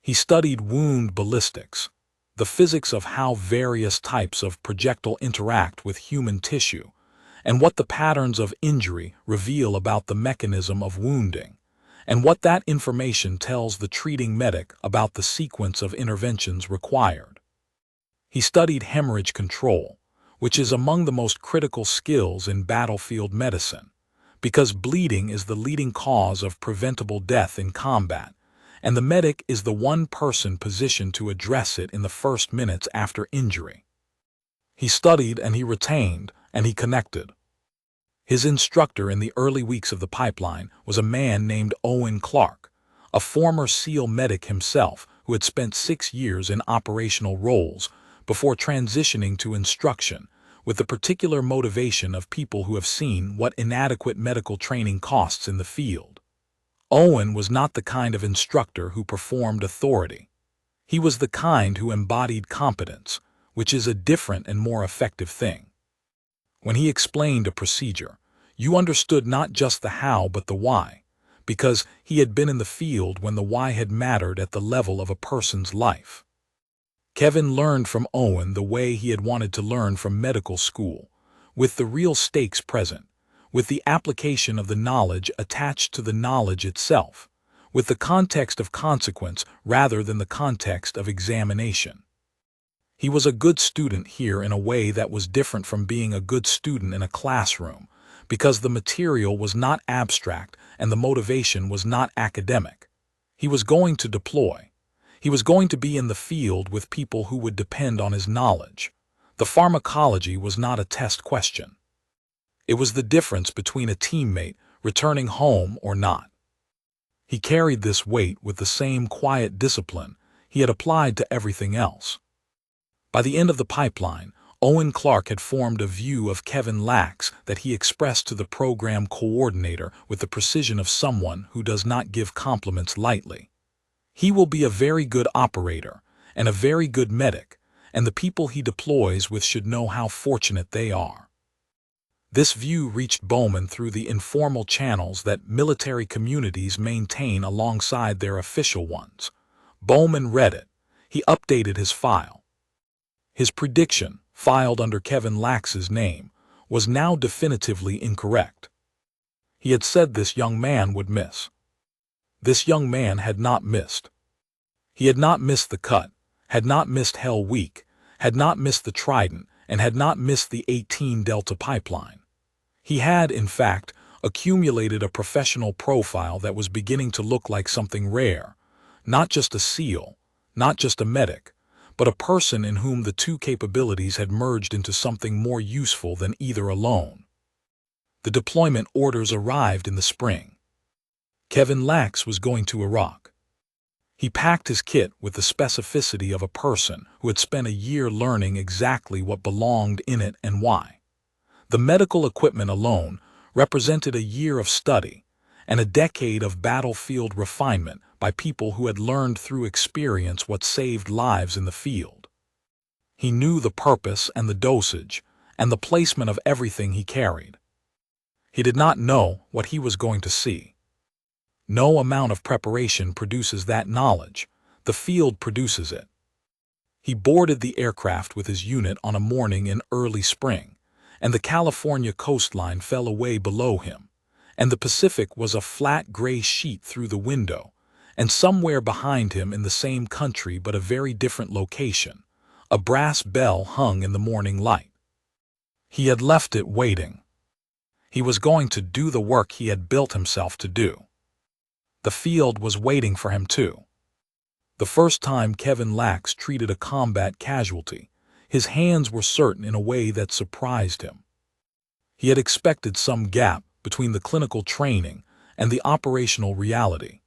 He studied wound ballistics, the physics of how various types of projectile interact with human tissue, and what the patterns of injury reveal about the mechanism of wounding, and what that information tells the treating medic about the sequence of interventions required. He studied hemorrhage control, which is among the most critical skills in battlefield medicine, because bleeding is the leading cause of preventable death in combat, and the medic is the one person positioned to address it in the first minutes after injury. He studied and he retained and he connected. His instructor in the early weeks of the pipeline was a man named Owen Clark, a former SEAL medic himself who had spent 6 years in operational roles before transitioning to instruction, with the particular motivation of people who have seen what inadequate medical training costs in the field. Owen was not the kind of instructor who performed authority. He was the kind who embodied competence, which is a different and more effective thing. When he explained a procedure, you understood not just the how but the why, because he had been in the field when the why had mattered at the level of a person's life. Kevin learned from Owen the way he had wanted to learn from medical school, with the real stakes present, with the application of the knowledge attached to the knowledge itself, with the context of consequence rather than the context of examination. He was a good student here in a way that was different from being a good student in a classroom, because the material was not abstract and the motivation was not academic. He was going to deploy. He was going to be in the field with people who would depend on his knowledge. The pharmacology was not a test question. It was the difference between a teammate returning home or not. He carried this weight with the same quiet discipline he had applied to everything else. By the end of the pipeline, Owen Clark had formed a view of Kevin Lax that he expressed to the program coordinator with the precision of someone who does not give compliments lightly. He will be a very good operator and a very good medic, and the people he deploys with should know how fortunate they are. This view reached Bowman through the informal channels that military communities maintain alongside their official ones. Bowman read it. He updated his file. His prediction, filed under Kevin Lax's name, was now definitively incorrect. He had said this young man would miss. This young man had not missed. He had not missed the cut, had not missed Hell Week, had not missed the Trident, and had not missed the 18 Delta pipeline. He had, in fact, accumulated a professional profile that was beginning to look like something rare, not just a SEAL, not just a medic, but a person in whom the two capabilities had merged into something more useful than either alone. The deployment orders arrived in the spring. Kevin Lax was going to Iraq. He packed his kit with the specificity of a person who had spent a year learning exactly what belonged in it and why. The medical equipment alone represented a year of study and a decade of battlefield refinement by people who had learned through experience what saved lives in the field. He knew the purpose and the dosage and the placement of everything he carried. He did not know what he was going to see. No amount of preparation produces that knowledge. The field produces it. He boarded the aircraft with his unit on a morning in early spring, and the California coastline fell away below him, and the Pacific was a flat gray sheet through the window, and somewhere behind him in the same country but a very different location, a brass bell hung in the morning light. He had left it waiting. He was going to do the work he had built himself to do. The field was waiting for him too. The first time Kevin Lax treated a combat casualty, his hands were certain in a way that surprised him. He had expected some gap between the clinical training and the operational reality.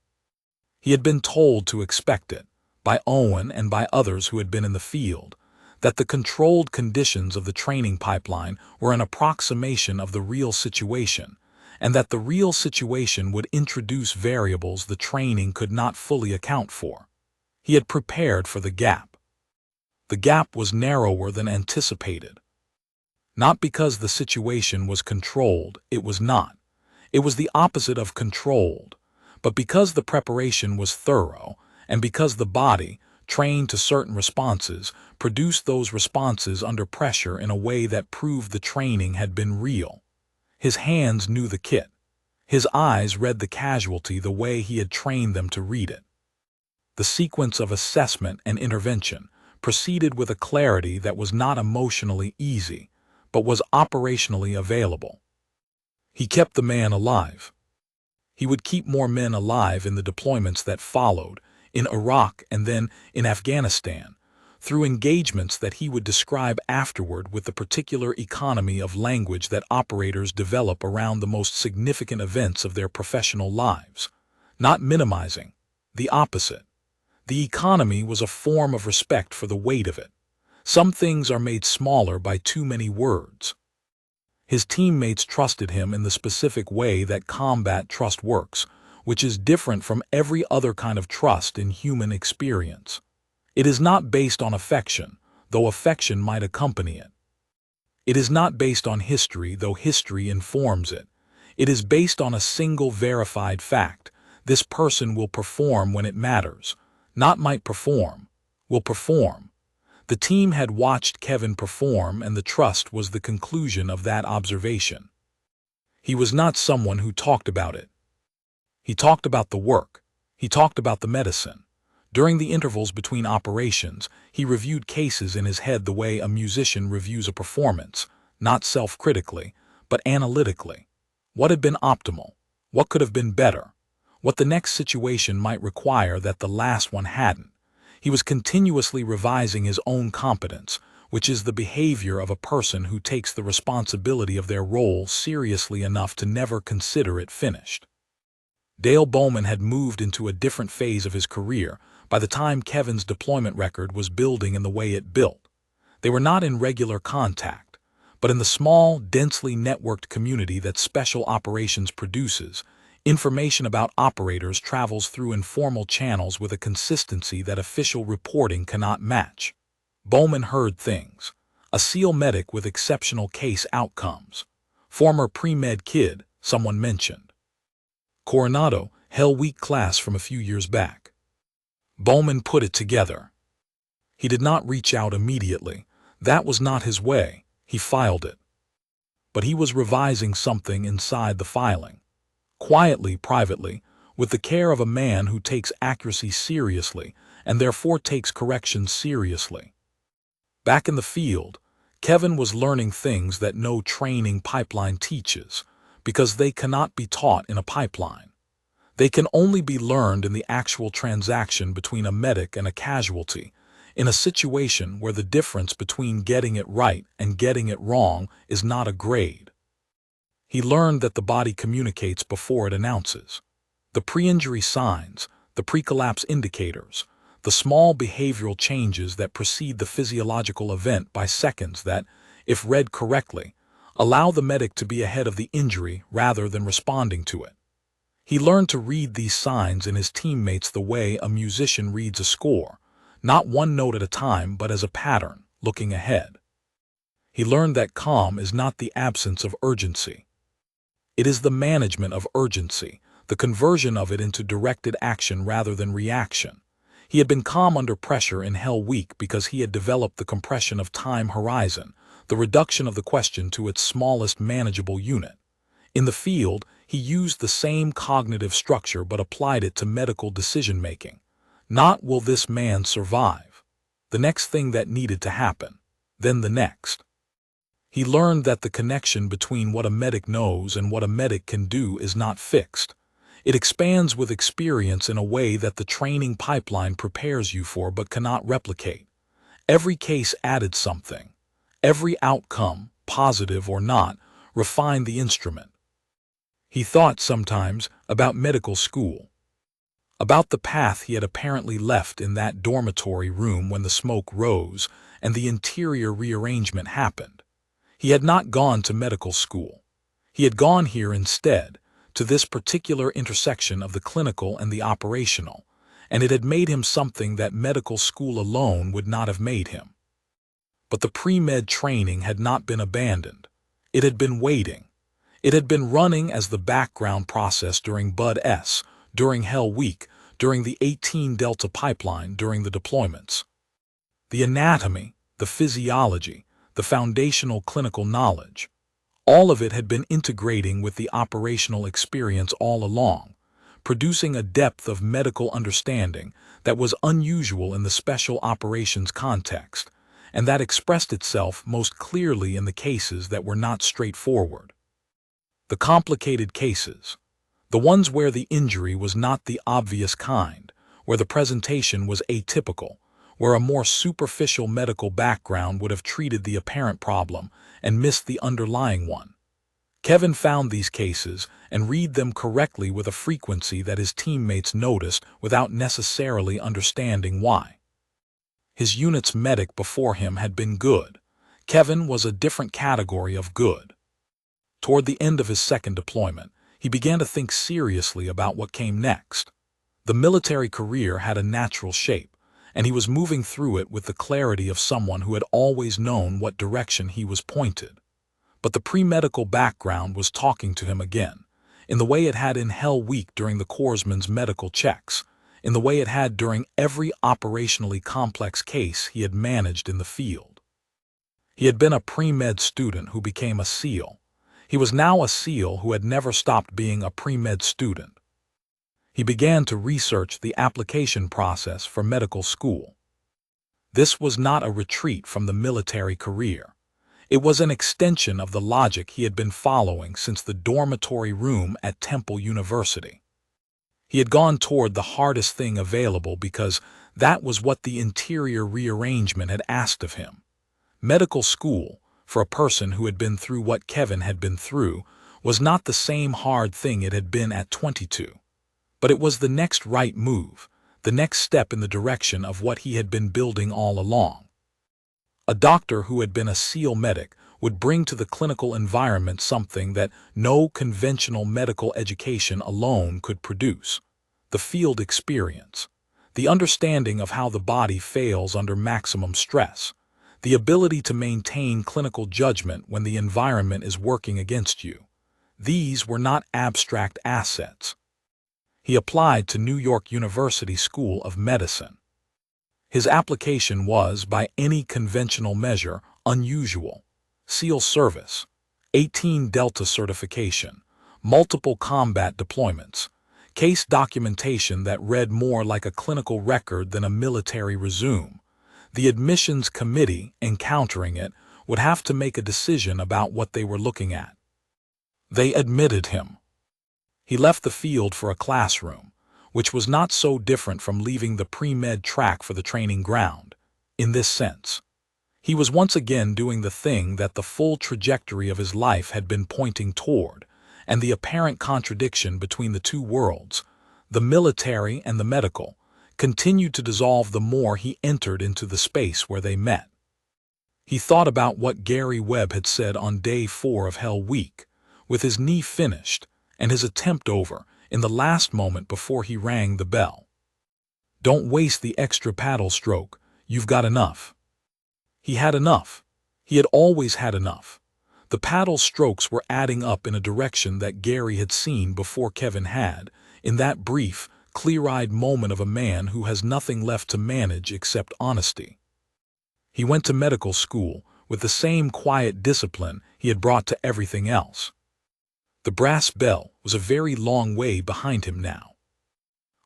He had been told to expect it, by Owen and by others who had been in the field, that the controlled conditions of the training pipeline were an approximation of the real situation, and that the real situation would introduce variables the training could not fully account for. He had prepared for the gap. The gap was narrower than anticipated. Not because the situation was controlled, it was not. It was the opposite of controlled, but because the preparation was thorough, and because the body, trained to certain responses, produced those responses under pressure in a way that proved the training had been real. His hands knew the kit. His eyes read the casualty the way he had trained them to read it. The sequence of assessment and intervention proceeded with a clarity that was not emotionally easy, but was operationally available. He kept the man alive. He would keep more men alive in the deployments that followed, in Iraq and then in Afghanistan, through engagements that he would describe afterward with the particular economy of language that operators develop around the most significant events of their professional lives. Not minimizing, the opposite. The economy was a form of respect for the weight of it. Some things are made smaller by too many words. His teammates trusted him in the specific way that combat trust works, which is different from every other kind of trust in human experience. It is not based on affection, though affection might accompany it. It is not based on history, though history informs it. It is based on a single verified fact. This person will perform when it matters. Not might perform, will perform. The team had watched Kevin perform, and the trust was the conclusion of that observation. He was not someone who talked about it. He talked about the work. He talked about the medicine. During the intervals between operations, he reviewed cases in his head the way a musician reviews a performance, not self-critically, but analytically. What had been optimal? What could have been better? What the next situation might require that the last one hadn't. He was continuously revising his own competence, which is the behavior of a person who takes the responsibility of their role seriously enough to never consider it finished. Dale Bowman had moved into a different phase of his career by the time Kevin's deployment record was building in the way it built. They were not in regular contact, but in the small, densely networked community that special operations produces, information about operators travels through informal channels with a consistency that official reporting cannot match. Bowman heard things. A SEAL medic with exceptional case outcomes. Former pre-med kid, someone mentioned. Coronado, Hell Week class from a few years back. Bowman put it together. He did not reach out immediately. That was not his way. He filed it. But he was revising something inside the filing. Quietly, privately, with the care of a man who takes accuracy seriously and therefore takes correction seriously. Back in the field, Kevin was learning things that no training pipeline teaches, because they cannot be taught in a pipeline. They can only be learned in the actual transaction between a medic and a casualty, in a situation where the difference between getting it right and getting it wrong is not a grade. He learned that the body communicates before it announces. The pre-injury signs, the pre-collapse indicators, the small behavioral changes that precede the physiological event by seconds that, if read correctly, allow the medic to be ahead of the injury rather than responding to it. He learned to read these signs in his teammates the way a musician reads a score, not one note at a time but as a pattern, looking ahead. He learned that calm is not the absence of urgency. It is the management of urgency, the conversion of it into directed action rather than reaction. He had been calm under pressure in Hell Week because he had developed the compression of time horizon, the reduction of the question to its smallest manageable unit. In the field, he used the same cognitive structure but applied it to medical decision-making. Not will this man survive? The next thing that needed to happen. Then the next. He learned that the connection between what a medic knows and what a medic can do is not fixed. It expands with experience in a way that the training pipeline prepares you for but cannot replicate. Every case added something. Every outcome, positive or not, refined the instrument. He thought sometimes about medical school. About the path he had apparently left in that dormitory room when the smoke rose and the interior rearrangement happened. He had not gone to medical school. He had gone here instead, to this particular intersection of the clinical and the operational, and it had made him something that medical school alone would not have made him. But the pre-med training had not been abandoned. It had been waiting. It had been running as the background process during Bud S, during Hell Week, during the 18 Delta pipeline, during the deployments. The anatomy, the physiology, the foundational clinical knowledge, all of it had been integrating with the operational experience all along, producing a depth of medical understanding that was unusual in the special operations context, and that expressed itself most clearly in the cases that were not straightforward. The complicated cases, the ones where the injury was not the obvious kind, where the presentation was atypical, where a more superficial medical background would have treated the apparent problem and missed the underlying one. Kevin found these cases and read them correctly with a frequency that his teammates noticed without necessarily understanding why. His unit's medic before him had been good. Kevin was a different category of good. Toward the end of his second deployment, he began to think seriously about what came next. The military career had a natural shape, and he was moving through it with the clarity of someone who had always known what direction he was pointed. But the pre-medical background was talking to him again, in the way it had in Hell Week during the corpsman's medical checks, in the way it had during every operationally complex case he had managed in the field. He had been a pre-med student who became a SEAL. He was now a SEAL who had never stopped being a pre-med student. He began to research the application process for medical school. This was not a retreat from the military career. It was an extension of the logic he had been following since the dormitory room at Temple University. He had gone toward the hardest thing available because that was what the interior rearrangement had asked of him. Medical school, for a person who had been through what Kevin had been through, was not the same hard thing it had been at 22. But it was the next right move, the next step in the direction of what he had been building all along. A doctor who had been a SEAL medic would bring to the clinical environment something that no conventional medical education alone could produce: the field experience, the understanding of how the body fails under maximum stress, the ability to maintain clinical judgment when the environment is working against you. These were not abstract assets. He applied to New York University School of Medicine. His application was, by any conventional measure, unusual. SEAL service, 18 Delta certification, multiple combat deployments, case documentation that read more like a clinical record than a military resume. The admissions committee, encountering it, would have to make a decision about what they were looking at. They admitted him. He left the field for a classroom, which was not so different from leaving the pre-med track for the training ground, in this sense. He was once again doing the thing that the full trajectory of his life had been pointing toward, and the apparent contradiction between the two worlds, the military and the medical, continued to dissolve the more he entered into the space where they met. He thought about what Gary Webb had said on day 4 of Hell Week, with his knee finished and his attempt over in the last moment before he rang the bell. Don't waste the extra paddle stroke, you've got enough. He had enough. He had always had enough. The paddle strokes were adding up in a direction that Gary had seen before Kevin had, in that brief, clear-eyed moment of a man who has nothing left to manage except honesty. He went to medical school with the same quiet discipline he had brought to everything else. The brass bell was a very long way behind him now.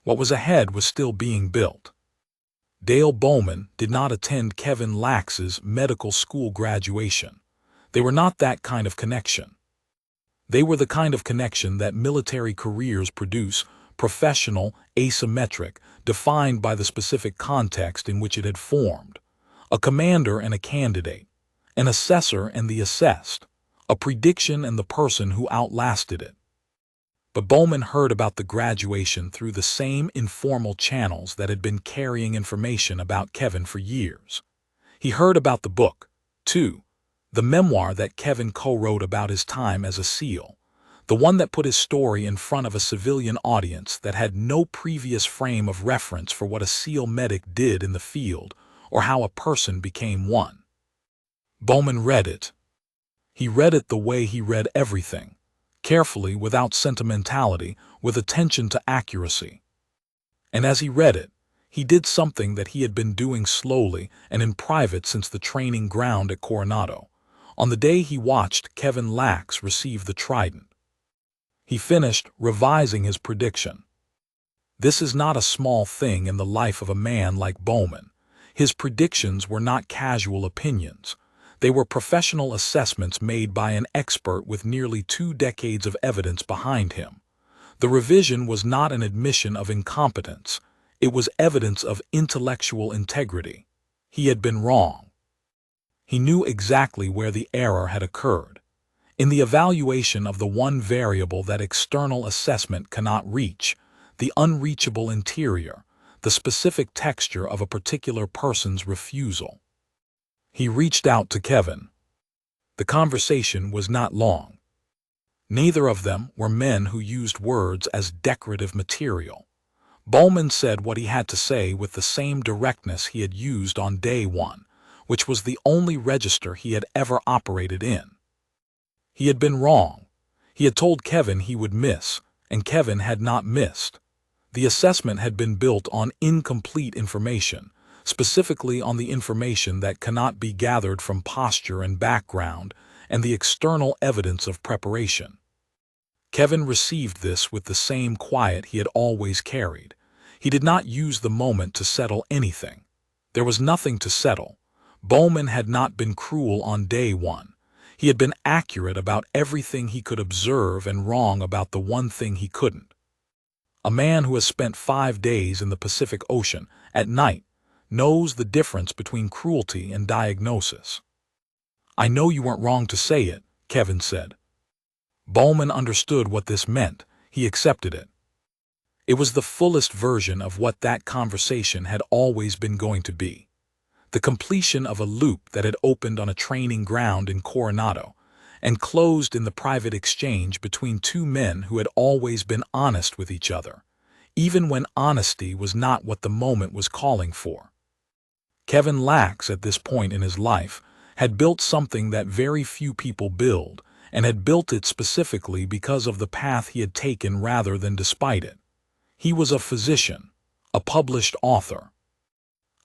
What was ahead was still being built. Dale Bowman did not attend Kevin Lax's medical school graduation. They were not that kind of connection. They were the kind of connection that military careers produce: professional, asymmetric, defined by the specific context in which it had formed. A commander and a candidate, an assessor and the assessed, a prediction and the person who outlasted it. But Bowman heard about the graduation through the same informal channels that had been carrying information about Kevin for years. He heard about the book, too, the memoir that Kevin co-wrote about his time as a SEAL, the one that put his story in front of a civilian audience that had no previous frame of reference for what a SEAL medic did in the field or how a person became one. Bowman read it. He read it the way he read everything, carefully, without sentimentality, with attention to accuracy. And as he read it, he did something that he had been doing slowly and in private since the training ground at Coronado, on the day he watched Kevin Lax receive the trident. He finished revising his prediction. This is not a small thing in the life of a man like Bowman. His predictions were not casual opinions. They were professional assessments made by an expert with nearly 2 decades of evidence behind him. The revision was not an admission of incompetence. It was evidence of intellectual integrity. He had been wrong. He knew exactly where the error had occurred. In the evaluation of the one variable that external assessment cannot reach, the unreachable interior, the specific texture of a particular person's refusal. He reached out to Kevin. The conversation was not long. Neither of them were men who used words as decorative material. Bowman said what he had to say with the same directness he had used on day one, which was the only register he had ever operated in. He had been wrong. He had told Kevin he would miss, and Kevin had not missed. The assessment had been built on incomplete information, specifically on the information that cannot be gathered from posture and background and the external evidence of preparation. Kevin received this with the same quiet he had always carried. He did not use the moment to settle anything. There was nothing to settle. Bowman had not been cruel on day one. He had been accurate about everything he could observe and wrong about the one thing he couldn't. A man who has spent 5 days in the Pacific Ocean at night knows the difference between cruelty and diagnosis. "I know you weren't wrong to say it," Kevin said. Bowman understood what this meant. He accepted it. It was the fullest version of what that conversation had always been going to be. The completion of a loop that had opened on a training ground in Coronado and closed in the private exchange between 2 men who had always been honest with each other, even when honesty was not what the moment was calling for. Kevin Lax, at this point in his life, had built something that very few people build, and had built it specifically because of the path he had taken rather than despite it. He was a physician, a published author,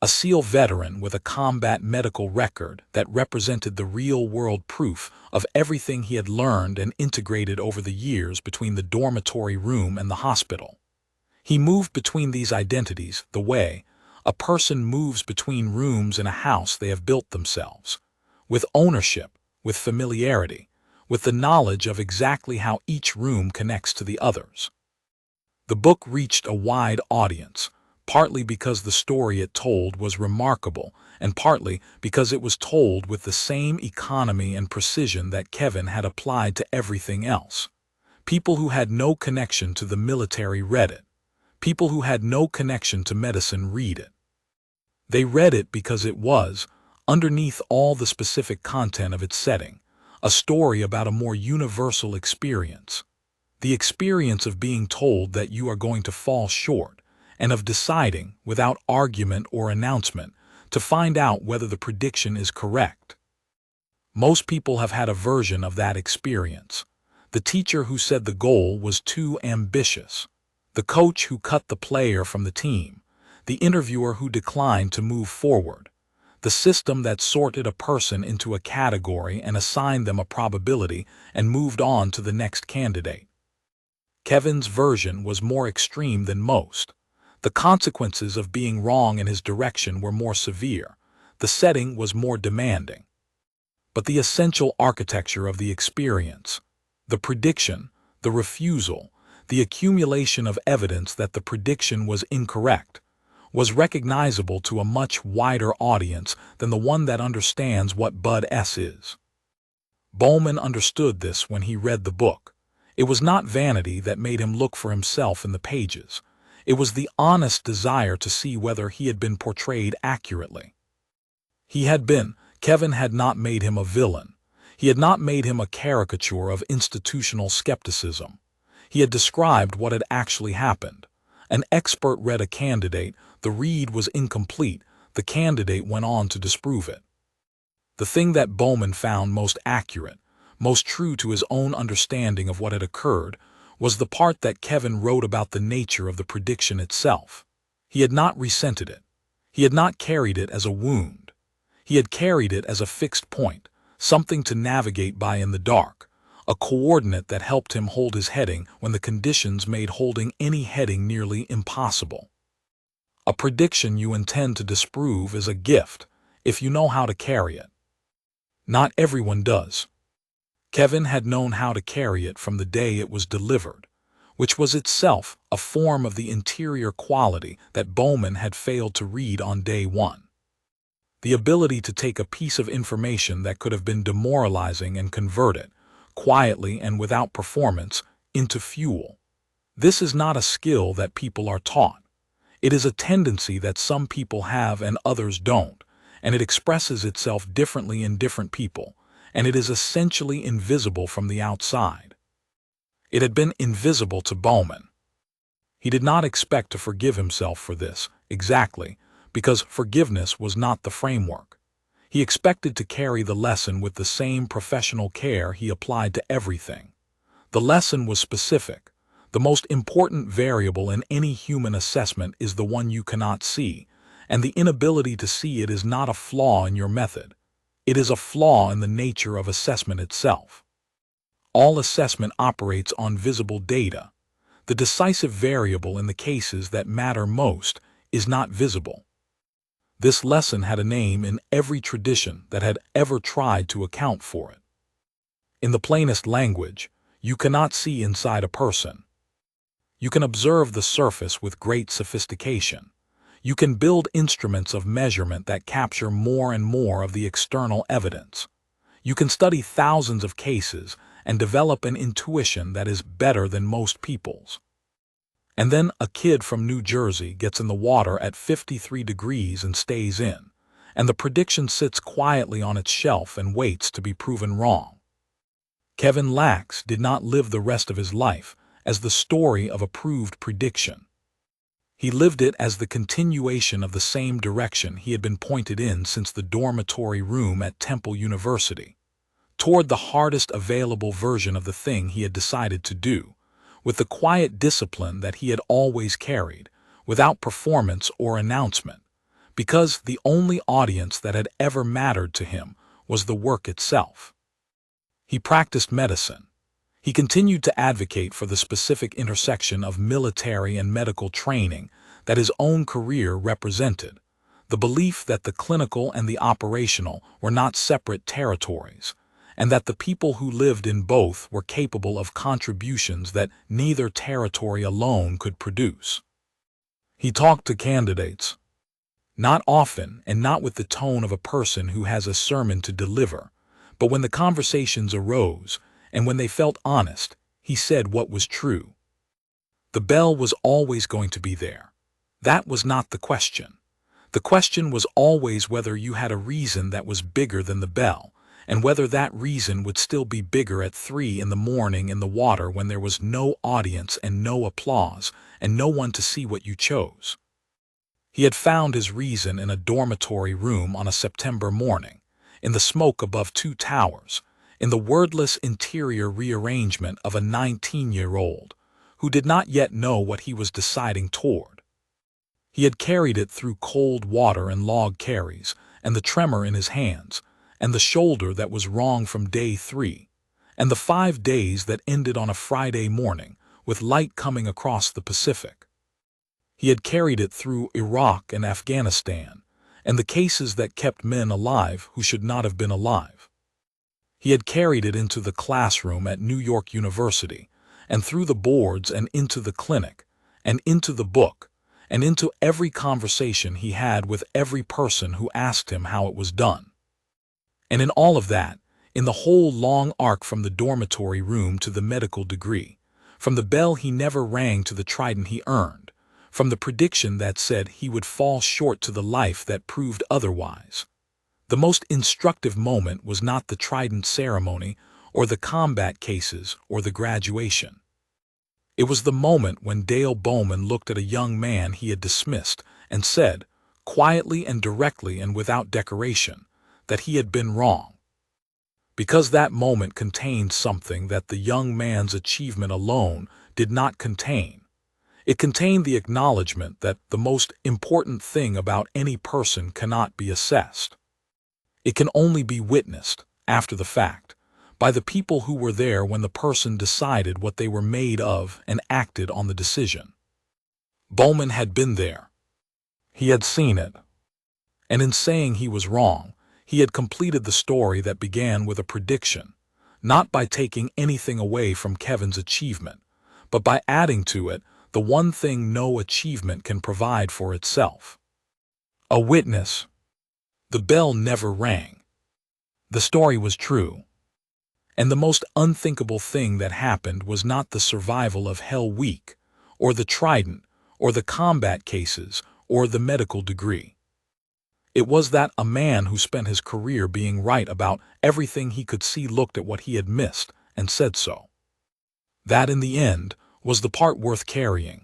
a SEAL veteran with a combat medical record that represented the real-world proof of everything he had learned and integrated over the years between the dormitory room and the hospital. He moved between these identities the way a person moves between rooms in a house they have built themselves, with ownership, with familiarity, with the knowledge of exactly how each room connects to the others. The book reached a wide audience, partly because the story it told was remarkable, and partly because it was told with the same economy and precision that Kevin had applied to everything else. People who had no connection to the military read it. People who had no connection to medicine read it. They read it because it was, underneath all the specific content of its setting, a story about a more universal experience. The experience of being told that you are going to fall short, and of deciding, without argument or announcement, to find out whether the prediction is correct. Most people have had a version of that experience. The teacher who said the goal was too ambitious. The coach who cut the player from the team. The interviewer who declined to move forward. The system that sorted a person into a category and assigned them a probability and moved on to the next candidate. Kevin's version was more extreme than most. The consequences of being wrong in his direction were more severe. The setting was more demanding. But the essential architecture of the experience, the prediction, the refusal, the accumulation of evidence that the prediction was incorrect, was recognizable to a much wider audience than the one that understands what Bud S is. Bowman understood this when he read the book. It was not vanity that made him look for himself in the pages. It was the honest desire to see whether he had been portrayed accurately. He had been. Kevin had not made him a villain. He had not made him a caricature of institutional skepticism. He had described what had actually happened. An expert read a candidate, the read was incomplete, the candidate went on to disprove it. The thing that Bowman found most accurate, most true to his own understanding of what had occurred, was the part that Kevin wrote about the nature of the prediction itself. He had not resented it. He had not carried it as a wound. He had carried it as a fixed point, something to navigate by in the dark, a coordinate that helped him hold his heading when the conditions made holding any heading nearly impossible. A prediction you intend to disprove is a gift, if you know how to carry it. Not everyone does. Kevin had known how to carry it from the day it was delivered, which was itself a form of the interior quality that Bowman had failed to read on day one. The ability to take a piece of information that could have been demoralizing and convert it, quietly and without performance, into fuel. This is not a skill that people are taught. It is a tendency that some people have and others don't, and it expresses itself differently in different people, and it is essentially invisible from the outside. It had been invisible to Bowman. He did not expect to forgive himself for this, exactly, because forgiveness was not the framework. He expected to carry the lesson with the same professional care he applied to everything. The lesson was specific. The most important variable in any human assessment is the one you cannot see, and the inability to see it is not a flaw in your method. It is a flaw in the nature of assessment itself. All assessment operates on visible data. The decisive variable in the cases that matter most is not visible. This lesson had a name in every tradition that had ever tried to account for it. In the plainest language, you cannot see inside a person. You can observe the surface with great sophistication. You can build instruments of measurement that capture more and more of the external evidence. You can study thousands of cases and develop an intuition that is better than most people's. And then a kid from New Jersey gets in the water at 53 degrees and stays in, and the prediction sits quietly on its shelf and waits to be proven wrong. Kevin Lax did not live the rest of his life as the story of a proved prediction. He lived it as the continuation of the same direction he had been pointed in since the dormitory room at Temple University, toward the hardest available version of the thing he had decided to do, with the quiet discipline that he had always carried, without performance or announcement, because the only audience that had ever mattered to him was the work itself. He practiced medicine. He continued to advocate for the specific intersection of military and medical training that his own career represented, the belief that the clinical and the operational were not separate territories, and that the people who lived in both were capable of contributions that neither territory alone could produce. He talked to candidates, not often and not with the tone of a person who has a sermon to deliver, but when the conversations arose, and when they felt honest, he said what was true. The bell was always going to be there. That was not the question. The question was always whether you had a reason that was bigger than the bell, and whether that reason would still be bigger at 3 in the morning in the water when there was no audience and no applause, and no one to see what you chose. He had found his reason in a dormitory room on a September morning, in the smoke above 2 towers, in the wordless interior rearrangement of a 19-year-old who did not yet know what he was deciding toward. He had carried it through cold water and log carries, and the tremor in his hands, and the shoulder that was wrong from day 3, and the 5 days that ended on a Friday morning with light coming across the Pacific. He had carried it through Iraq and Afghanistan, and the cases that kept men alive who should not have been alive. He had carried it into the classroom at New York University, and through the boards and into the clinic, and into the book, and into every conversation he had with every person who asked him how it was done. And in all of that, in the whole long arc from the dormitory room to the medical degree, from the bell he never rang to the trident he earned, from the prediction that said he would fall short to the life that proved otherwise, The most instructive moment was not the trident ceremony or the combat cases or the graduation. It was the moment when Dale Bowman looked at a young man he had dismissed and said, quietly and directly and without decoration, that he had been wrong. Because that moment contained something that the young man's achievement alone did not contain. It contained the acknowledgement that the most important thing about any person cannot be assessed. It can only be witnessed, after the fact, by the people who were there when the person decided what they were made of and acted on the decision. Bowman had been there. He had seen it. And in saying he was wrong, he had completed the story that began with a prediction, not by taking anything away from Kevin's achievement, but by adding to it the one thing no achievement can provide for itself. A witness. The bell never rang. The story was true. And the most unthinkable thing that happened was not the survival of Hell Week, or the trident, or the combat cases, or the medical degree. It was that a man who spent his career being right about everything he could see looked at what he had missed and said so. That, in the end, was the part worth carrying.